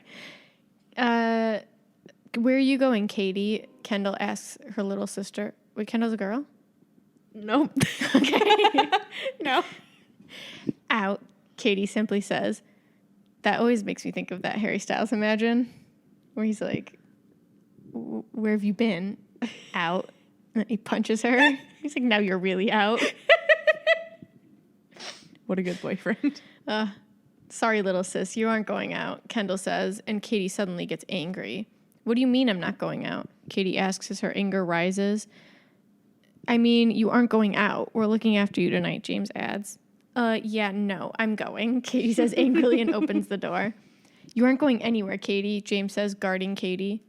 Where are you going, Katie? Kendall asks her little sister. Wait, Kendall's a girl? Nope. Okay. No. Out, Katie simply says. That always makes me think of that Harry Styles Imagine, where he's like, where have you been? Out. And then he punches her. He's like, now you're really out. What a good boyfriend. Sorry, little sis, you aren't going out, Kendall says, and Katie suddenly gets angry. What do you mean I'm not going out? Katie asks as her anger rises. I mean, you aren't going out. We're looking after you tonight, James adds. Yeah, no, I'm going, Katie says angrily and opens the door. You aren't going anywhere, Katie, James says, guarding Katie.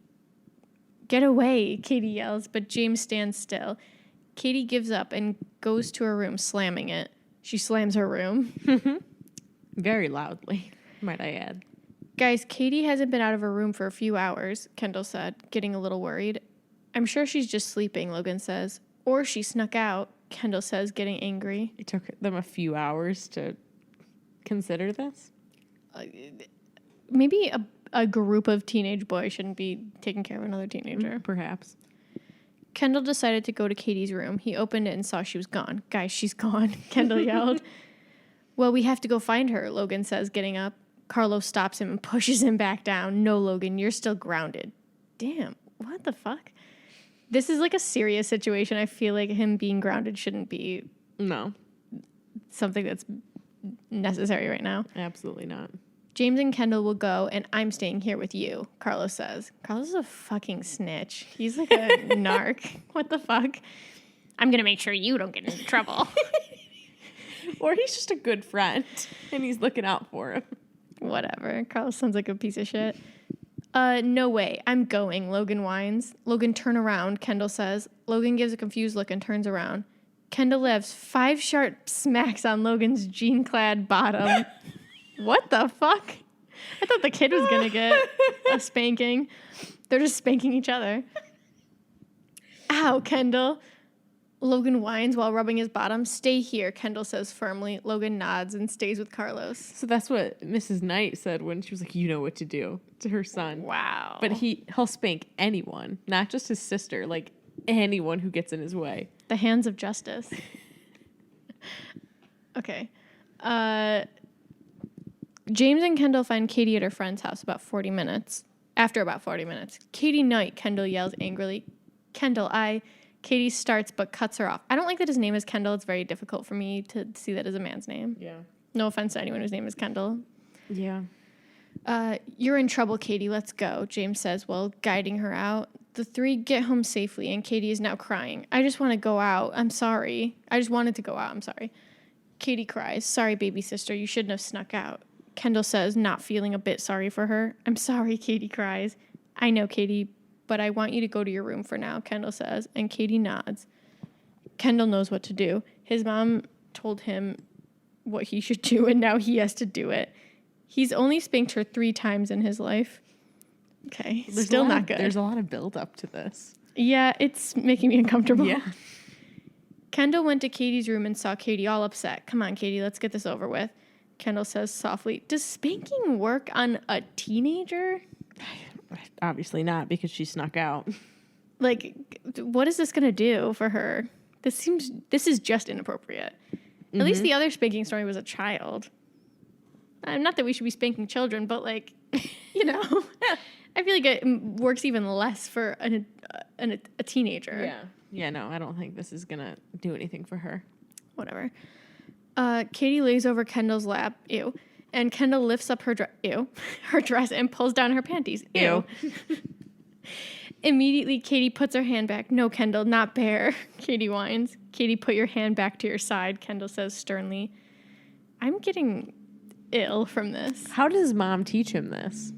Get away, Katie yells, but James stands still. Katie gives up and goes to her room, slamming it. She slams her room. Very loudly, might I add. Guys, Katie hasn't been out of her room for a few hours, Kendall said, getting a little worried. I'm sure she's just sleeping, Logan says. Or she snuck out, Kendall says, getting angry. It took them a few hours to consider this. Maybe a group of teenage boys shouldn't be taking care of another teenager. Perhaps. Kendall decided to go to Katie's room. He opened it and saw she was gone. Guys, she's gone, Kendall yelled. Well, we have to go find her, Logan says, getting up. Carlos stops him and pushes him back down. No, Logan, you're still grounded. Damn, what the fuck? This is like a serious situation. I feel like him being grounded shouldn't be something that's necessary right now. Absolutely not. James and Kendall will go, and I'm staying here with you, Carlos says. Carlos is a fucking snitch. He's like a narc. What the fuck? I'm going to make sure you don't get into trouble. Or he's just a good friend, and he's looking out for him. Whatever. Carlos sounds like a piece of shit. No way. I'm going, Logan whines. Logan, turn around, Kendall says. Logan gives a confused look and turns around. Kendall lifts 5 sharp smacks on Logan's jean-clad bottom. What the fuck? I thought the kid was going to get a spanking. They're just spanking each other. Ow, Kendall. Logan whines while rubbing his bottom. Stay here, Kendall says firmly. Logan nods and stays with Carlos. So that's what Mrs. Knight said when she was like, you know what to do to her son. Wow. But he'll spank anyone, not just his sister, like anyone who gets in his way. The hands of justice. Okay. James and Kendall find Katie at her friend's house after about 40 minutes. Katie Knight, Kendall yells angrily. Kendall, Katie starts but cuts her off. I don't like that his name is Kendall. It's very difficult for me to see that as a man's name. Yeah. No offense to anyone whose name is Kendall. Yeah. You're in trouble, Katie. Let's go, James says while guiding her out. The three get home safely, and Katie is now crying. I just want to go out. I'm sorry. I just wanted to go out. I'm sorry. Katie cries. Sorry, baby sister. You shouldn't have snuck out. Kendall says, not feeling a bit sorry for her. I'm sorry, Katie cries. I know, Katie, but I want you to go to your room for now, Kendall says, and Katie nods. Kendall knows what to do. His mom told him what he should do, and now he has to do it. He's only spanked her 3 times in his life. Okay, still not good. There's a lot of build up to this. Yeah, it's making me uncomfortable. Yeah. Kendall went to Katie's room and saw Katie all upset. Come on, Katie, let's get this over with. Kendall says softly, does spanking work on a teenager? Obviously not, because she snuck out. Like, what is this going to do for her? This is just inappropriate. At least the other spanking story was a child. Not that we should be spanking children, but like, you know, I feel like it works even less for a teenager. Yeah. Yeah, no, I don't think this is going to do anything for her. Whatever. Katie lays over Kendall's lap. Ew. And Kendall lifts up her dress and pulls down her panties. Ew. Immediately, Katie puts her hand back. No, Kendall, not bear. Katie whines. Katie, put your hand back to your side, Kendall says sternly. I'm getting ill from this. How does mom teach him this?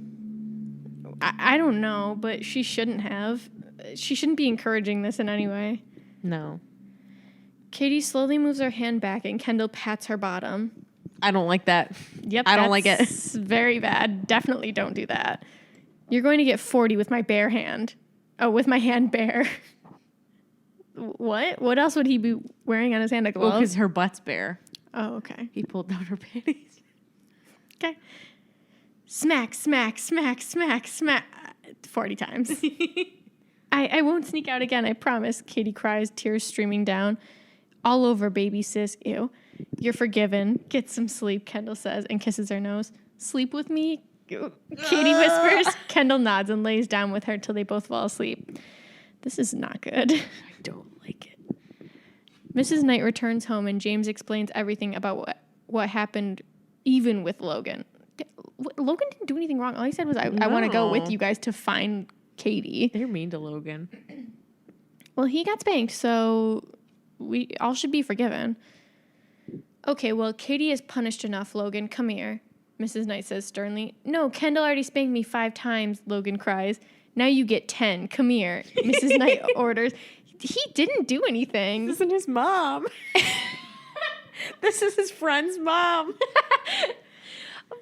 I don't know, but she shouldn't have. She shouldn't be encouraging this in any way. No. Katie slowly moves her hand back and Kendall pats her bottom. I don't like that. Yep. I don't like it. It's very bad. Definitely don't do that. You're going to get 40 with my bare hand. Oh, with my hand bare. What? What else would he be wearing on his hand? A glove? Well, because her butt's bare. Oh, okay. He pulled down her panties. Okay. Smack, smack, smack, smack, smack. 40 times. I won't sneak out again, I promise. Katie cries, tears streaming down. All over, baby sis. Ew. You're forgiven. Get some sleep, Kendall says, and kisses her nose. Sleep with me? Katie whispers. Kendall nods and lays down with her till they both fall asleep. This is not good. I don't like it. Mrs. Knight returns home and James explains everything about what happened even with Logan. Logan didn't do anything wrong. All he said was, I want to go with you guys to find Katie. They're mean to Logan. Well, he got spanked, so we all should be forgiven. Okay, well, Katie is punished enough, Logan. Come here, Mrs. Knight says sternly. No, Kendall already spanked me 5 times, Logan cries. Now you get 10. Come here, Mrs. Knight orders. He didn't do anything. This isn't his mom. This is his friend's mom.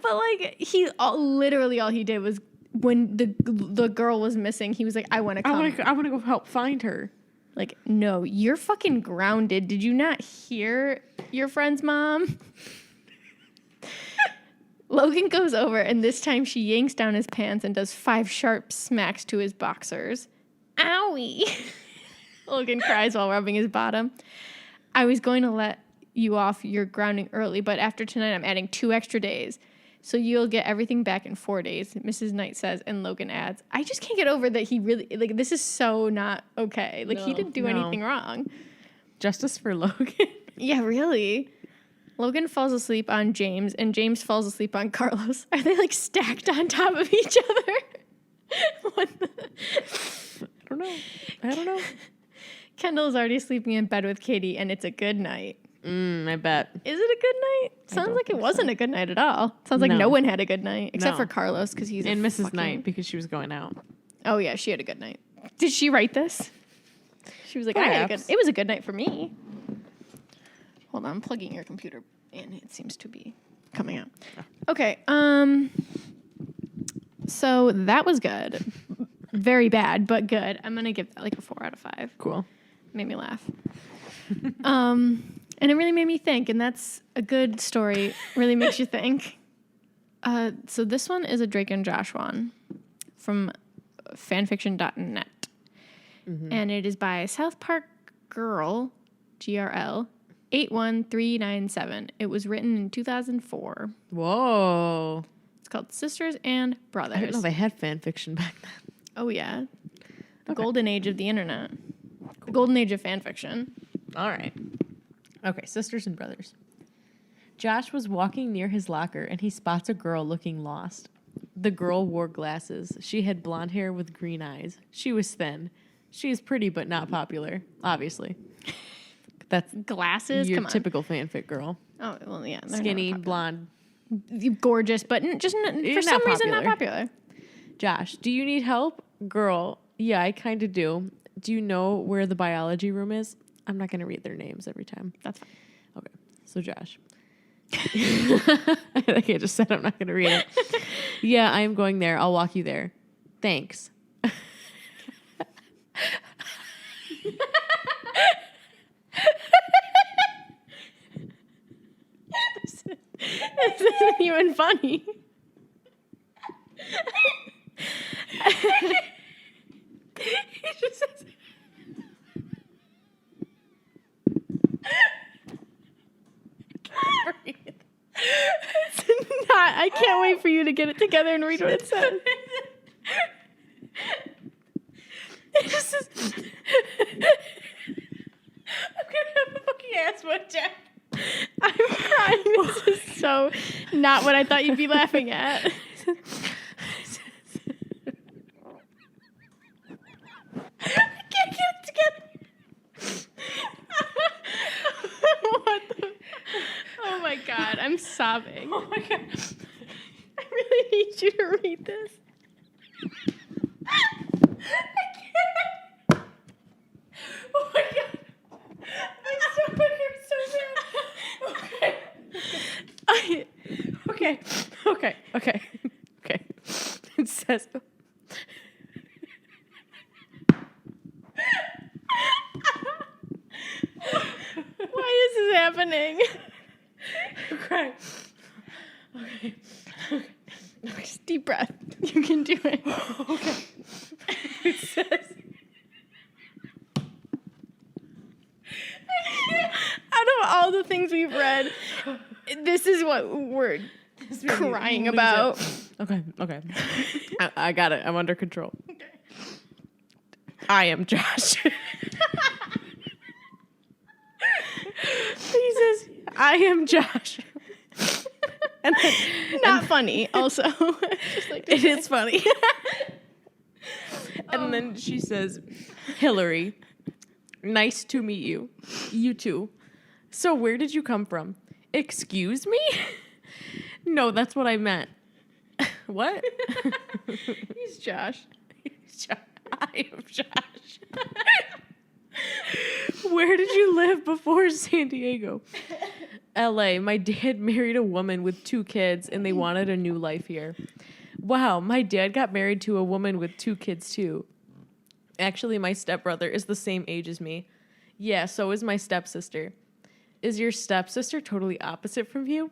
But, like, literally all he did was when the girl was missing, he was like, I want to come. I want to go help find her. Like, no, you're fucking grounded. Did you not hear your friend's mom? Logan goes over, and this time she yanks down his pants and does 5 sharp smacks to his boxers. Owie! Logan cries while rubbing his bottom. I was going to let you off your grounding early, but after tonight I'm adding 2 extra days. So you'll get everything back in 4 days, Mrs. Knight says, and Logan adds, I just can't get over that he really, like, this is so not okay. Like, he didn't do anything wrong. Justice for Logan. Yeah, really. Logan falls asleep on James, and James falls asleep on Carlos. Are they, like, stacked on top of each other? I don't know. Kendall's already sleeping in bed with Katie, and it's a good night. I bet. Is it a good night? Sounds like it wasn't a good night at all. Sounds like no one had a good night, except for Carlos, because he's and Mrs. Knight, because she was going out. Oh, yeah, she had a good night. Did she write this? She was like, it was a good night for me. Hold on, I'm plugging your computer in. It seems to be coming out. Okay, so that was good. Very bad, but good. I'm going to give that like a 4 out of 5. Cool. Made me laugh. And it really made me think, and that's a good story. Really makes you think. So this one is a Drake and Josh one from fanfiction.net. Mm-hmm. And it is by South Park Girl, GRL, 81397. It was written in 2004. Whoa. It's called Sisters and Brothers. I didn't know they had fanfiction back then. Oh, yeah. The golden age of the internet. Cool. The golden age of fanfiction. All right. Okay, Sisters and Brothers. Josh was walking near his locker and he spots a girl looking lost. The girl wore glasses. She had blonde hair with green eyes. She was thin. She is pretty but not popular, obviously. That's Glasses? your Come on. typical fanfic girl. Oh, well, yeah. they're Skinny, not blonde. gorgeous, but just for some reason not popular. Josh, do you need help? Girl, yeah, I kind of do. Do you know where the biology room is? I'm not going to read their names every time. That's fine. Okay, so Josh. I just said I'm not going to read it. Yeah, I am going there. I'll walk you there. Thanks. This isn't even funny. He just says, it's not. I can't wait for you to get it together and read what it says. It just says, I'm gonna have a fucking ass one, Jack. I'm crying. This is so not what I thought you'd be laughing at. I can't get it together. What the? Oh my god, I'm sobbing. Oh my god. I really need you to read this. I can't. Oh my god. My stomach hurts so bad. Okay. It says. Why is this happening? Okay. Just deep breath. You can do it. Okay. It says. Out of all the things we've read, this is what we're crying about. Okay. I got it. I'm under control. Okay. I am Josh. He says, I am Josh. And then, Not funny, also. Just like it is funny. And then she says, Hillary, nice to meet you. You too. So where did you come from? Excuse me? No, that's what I meant. What? He's Josh. I am Josh. Where did you live before San Diego? LA. My dad married a woman with 2 kids and they wanted a new life here. Wow, my dad got married to a woman with 2 kids too. Actually, my stepbrother is the same age as me. Yeah, so is my stepsister. Is your stepsister totally opposite from you?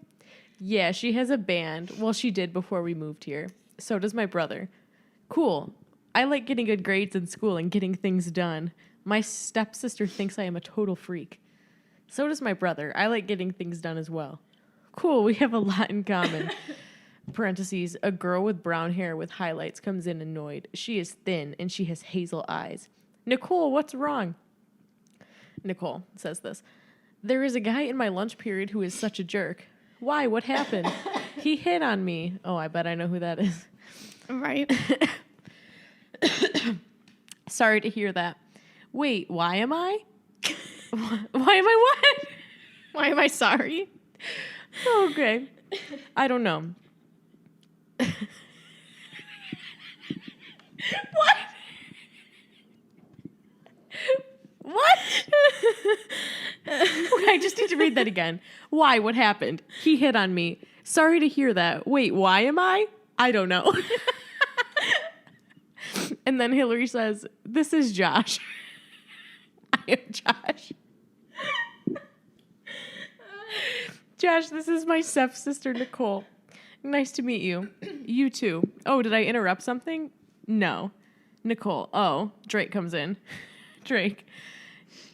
Yeah, she has a band. Well, she did before we moved here. So does my brother. Cool. I like getting good grades in school and getting things done. My stepsister thinks I am a total freak. So does my brother. I like getting things done as well. Cool, we have a lot in common. Parentheses, a girl with brown hair with highlights comes in annoyed. She is thin and she has hazel eyes. Nicole, what's wrong? Nicole says this. There is a guy in my lunch period who is such a jerk. Why? What happened? He hit on me. Oh, I bet I know who that is. Right. Sorry to hear that. Wait, why am I? Why am I what? Why am I sorry? Okay. I don't know. What? What? I just need to read that again. Why? What happened? He hit on me. Sorry to hear that. Wait, why am I? I don't know. And then Hillary says, this is Josh. I am Josh. Josh, this is my stepsister, Nicole. Nice to meet you. You too. Oh, did I interrupt something? No. Nicole. Oh, Drake comes in. Drake.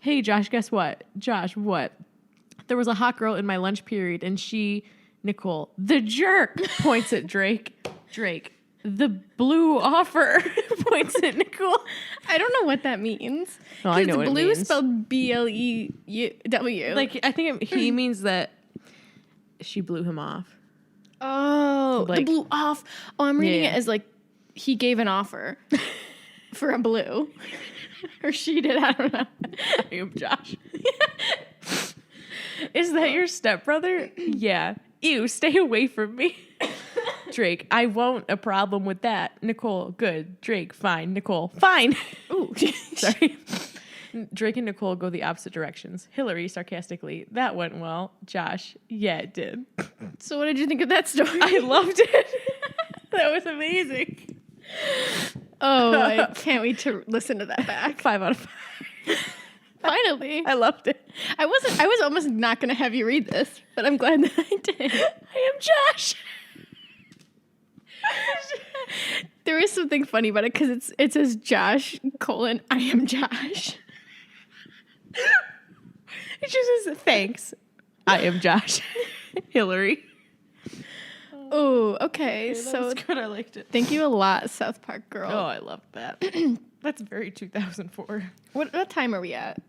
Hey, Josh, guess what? Josh, what? There was a hot girl in my lunch period, and she, Nicole, the jerk, points at Drake. Drake. The blue offer points at Nicole. I don't know what that means. Oh, I know what it blue means. is spelled BLEW. Like, I think he means that she blew him off. Oh, Oh, the Like- blue off. Oh, I'm reading Yeah. it as like he gave an offer for a blue. Or she did, I don't know. I am Josh. Is that your stepbrother? Yeah. Ew, stay away from me. Drake, I won't a problem with that. Nicole, good. Drake, fine. Nicole, fine. Ooh. Sorry. Drake and Nicole go the opposite directions. Hillary, sarcastically, that went well. Josh, yeah, it did. So what did you think of that story? I loved it. That was amazing. Oh, I can't wait to listen to that back. 5 out of 5. Finally. I loved it. I was almost not going to have you read this, but I'm glad that I did. I am Josh. There is something funny about it because it says Josh, I am Josh. It just says, thanks. I am Josh. Hillary. Oh, okay. That So was good. I liked it. thank you a lot, South Park girl. Oh, I loved that. That's very 2004. What time are we at?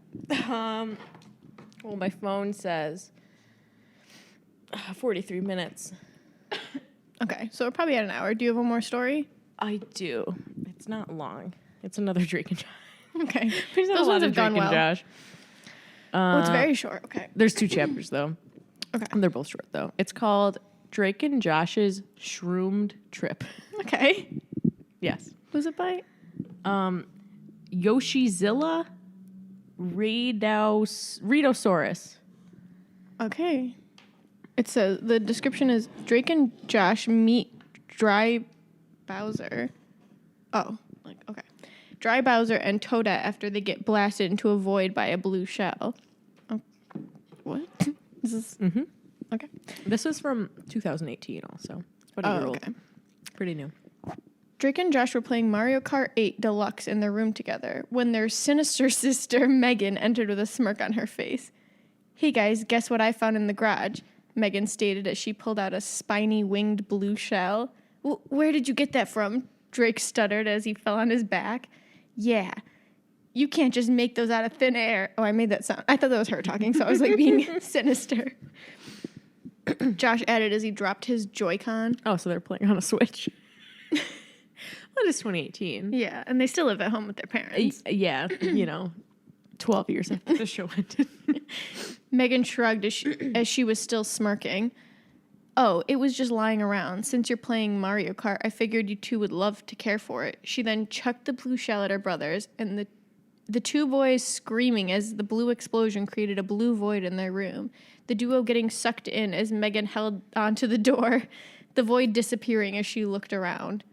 Well, my phone says 43 minutes. Okay, so we're probably at an hour. Do you have one more story? I do. It's not long. It's another Drake and Josh. Okay. There's not Those a lot ones of have gone Drake and well. Josh. Oh, it's very short. Okay. There's 2 chapters though. Okay. They're both short though. It's called Drake and Josh's Shroomed Trip. Okay. Yes. Who's it by? Yoshizilla Rhedosaurus. Okay. It says the description is Drake and Josh meet Dry Bowser. Oh, like okay. Dry Bowser and Toadette after they get blasted into a void by a blue shell. Oh, what? Is this okay? This was from 2018 also. It's about a year old. Okay. Pretty new. Drake and Josh were playing Mario Kart 8 Deluxe in their room together when their sinister sister Megan entered with a smirk on her face. Hey guys, guess what I found in the garage? Megan stated as she pulled out a spiny winged blue shell. Where did you get that from? Drake stuttered as he fell on his back. Yeah, you can't just make those out of thin air. Oh, I made that sound. I thought that was her talking, so I was like being sinister. Josh added as he dropped his Joy-Con. Oh, so they're playing on a Switch. Well, it is 2018. Yeah, and they still live at home with their parents. Yeah, 12 years after the show ended. Megan shrugged as she was still smirking. Oh, it was just lying around. Since you're playing Mario Kart, I figured you two would love to care for it. She then chucked the blue shell at her brothers, and the two boys screaming as the blue explosion created a blue void in their room. The duo getting sucked in as Megan held onto the door, the void disappearing as she looked around.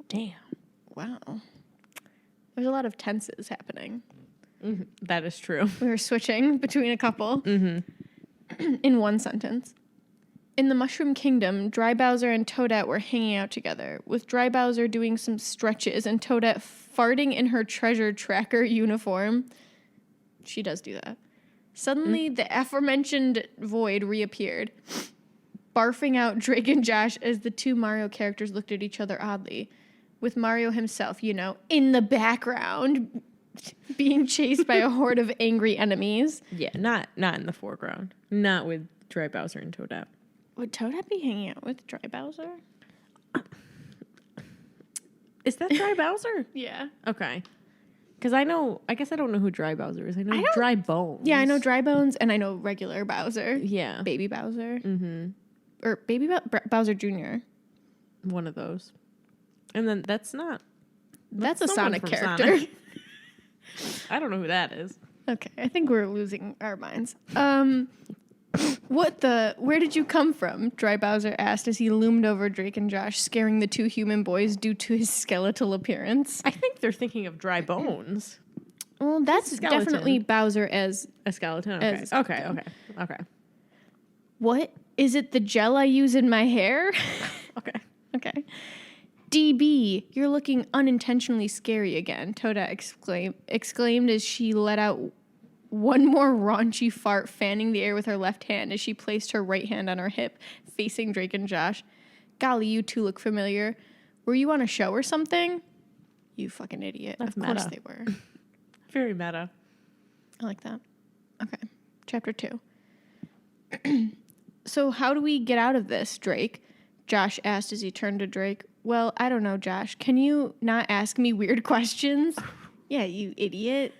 Damn. Wow. There's a lot of tenses happening. Mm-hmm. That is true. We were switching between a couple in one sentence. In the Mushroom Kingdom, Dry Bowser and Toadette were hanging out together, with Dry Bowser doing some stretches and Toadette farting in her treasure tracker uniform. She does do that. Suddenly, the aforementioned void reappeared, barfing out Drake and Josh as the two Mario characters looked at each other oddly, with Mario himself, in the background, being chased by a horde of angry enemies. Yeah, not in the foreground. Not with Dry Bowser and Toadette. Would Toadette be hanging out with Dry Bowser? Is that Dry Bowser? Yeah. Okay. Because I guess I don't know who Dry Bowser is. I know Dry Bones. Yeah, I know Dry Bones and I know regular Bowser. Yeah. Baby Bowser. Mm-hmm. Or Baby Bowser Jr. One of those. And then that's not... That's a someone Sonic from character. Sonic. I don't know who that is. Okay, I think we're losing our minds. Where did you come from? Dry Bowser asked as he loomed over Drake and Josh, scaring the two human boys due to his skeletal appearance. I think they're thinking of Dry Bones. Well, that's Skeleton. definitely Bowser as... A skeleton? Okay. As a skeleton. Okay. What? Is it the gel I use in my hair? Okay. DB, you're looking unintentionally scary again, Toadette exclaimed as she let out one more raunchy fart, fanning the air with her left hand as she placed her right hand on her hip, facing Drake and Josh. Golly, you two look familiar. Were you on a show or something? You fucking idiot. That's of course meta. they were. Very meta. I like that. Okay. Chapter 2. So how do we get out of this, Drake? Josh asked as he turned to Drake. Well, I don't know, Josh. Can you not ask me weird questions? Yeah, you idiot.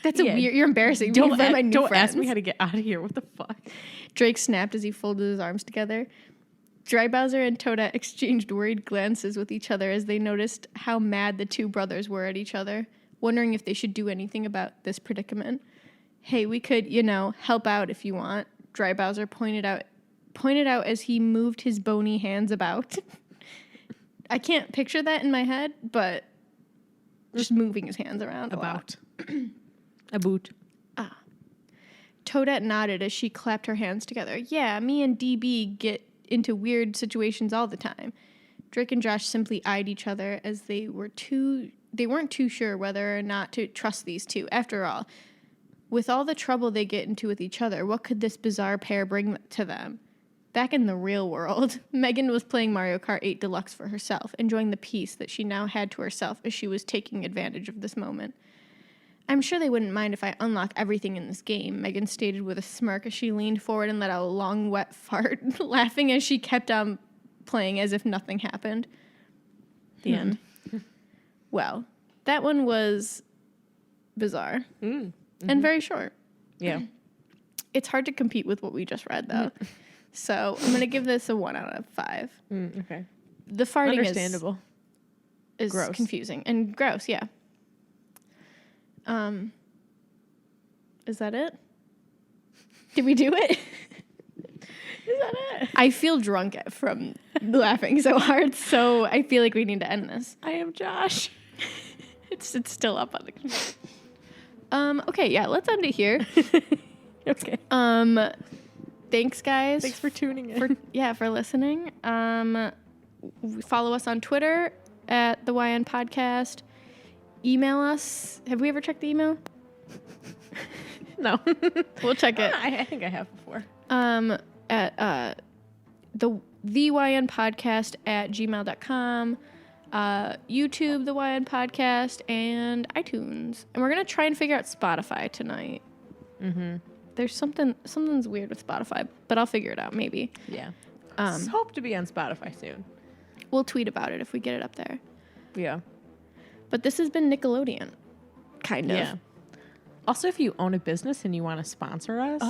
That's you're embarrassing me in front of my new friends. Ask me how to get out of here. What the fuck? Drake snapped as he folded his arms together. Dry Bowser and Toadette exchanged worried glances with each other as they noticed how mad the two brothers were at each other, wondering if they should do anything about this predicament. Hey, we could, help out if you want, Dry Bowser pointed out as he moved his bony hands about. I can't picture that in my head, but just moving his hands around about. A boot. Toadette nodded as she clapped her hands together. Yeah, me and DB get into weird situations all the time. Drake and Josh simply eyed each other as they weren't too sure whether or not to trust these two. After all, with all the trouble they get into with each other, what could this bizarre pair bring to them? Back in the real world, Megan was playing Mario Kart 8 Deluxe for herself, enjoying the peace that she now had to herself as she was taking advantage of this moment. I'm sure they wouldn't mind if I unlock everything in this game, Megan stated with a smirk as she leaned forward and let out a long, wet fart, laughing as she kept on playing as if nothing happened. The end. Well, that one was bizarre and very short. Yeah. It's hard to compete with what we just read, though. So I'm going to give this a 1 out of 5. Okay. The farting Understandable. is Gross. confusing and gross, yeah. Is that it? Did we do it? Is that it? I feel drunk from laughing so hard, so I feel like we need to end this. I am Josh. It's still up on the okay, yeah, let's end it here. Okay. Thanks guys. Thanks for tuning in. For listening. Follow us on Twitter at the YN Podcast. Email us. Have we ever checked the email? No. We'll check it. I think I have before. At the YN Podcast at gmail.com, YouTube, the YN Podcast, and iTunes. And we're going to try and figure out Spotify tonight. Mm-hmm. There's something's weird with Spotify, but I'll figure it out maybe. Yeah. Hope to be on Spotify soon. We'll tweet about it if we get it up there. Yeah. But this has been Nickelodeon, kind of. Yeah. Also, if you own a business and you want to sponsor us,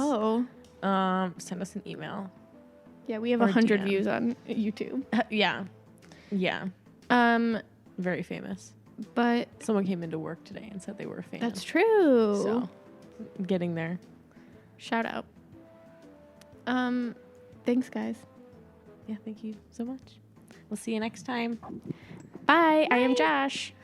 send us an email. Yeah, we have 100 views on YouTube. Yeah. Very famous. But someone came into work today and said they were a fan. That's true. So, getting there. Shout out. Thanks, guys. Yeah, thank you so much. We'll see you next time. Bye. I am Josh.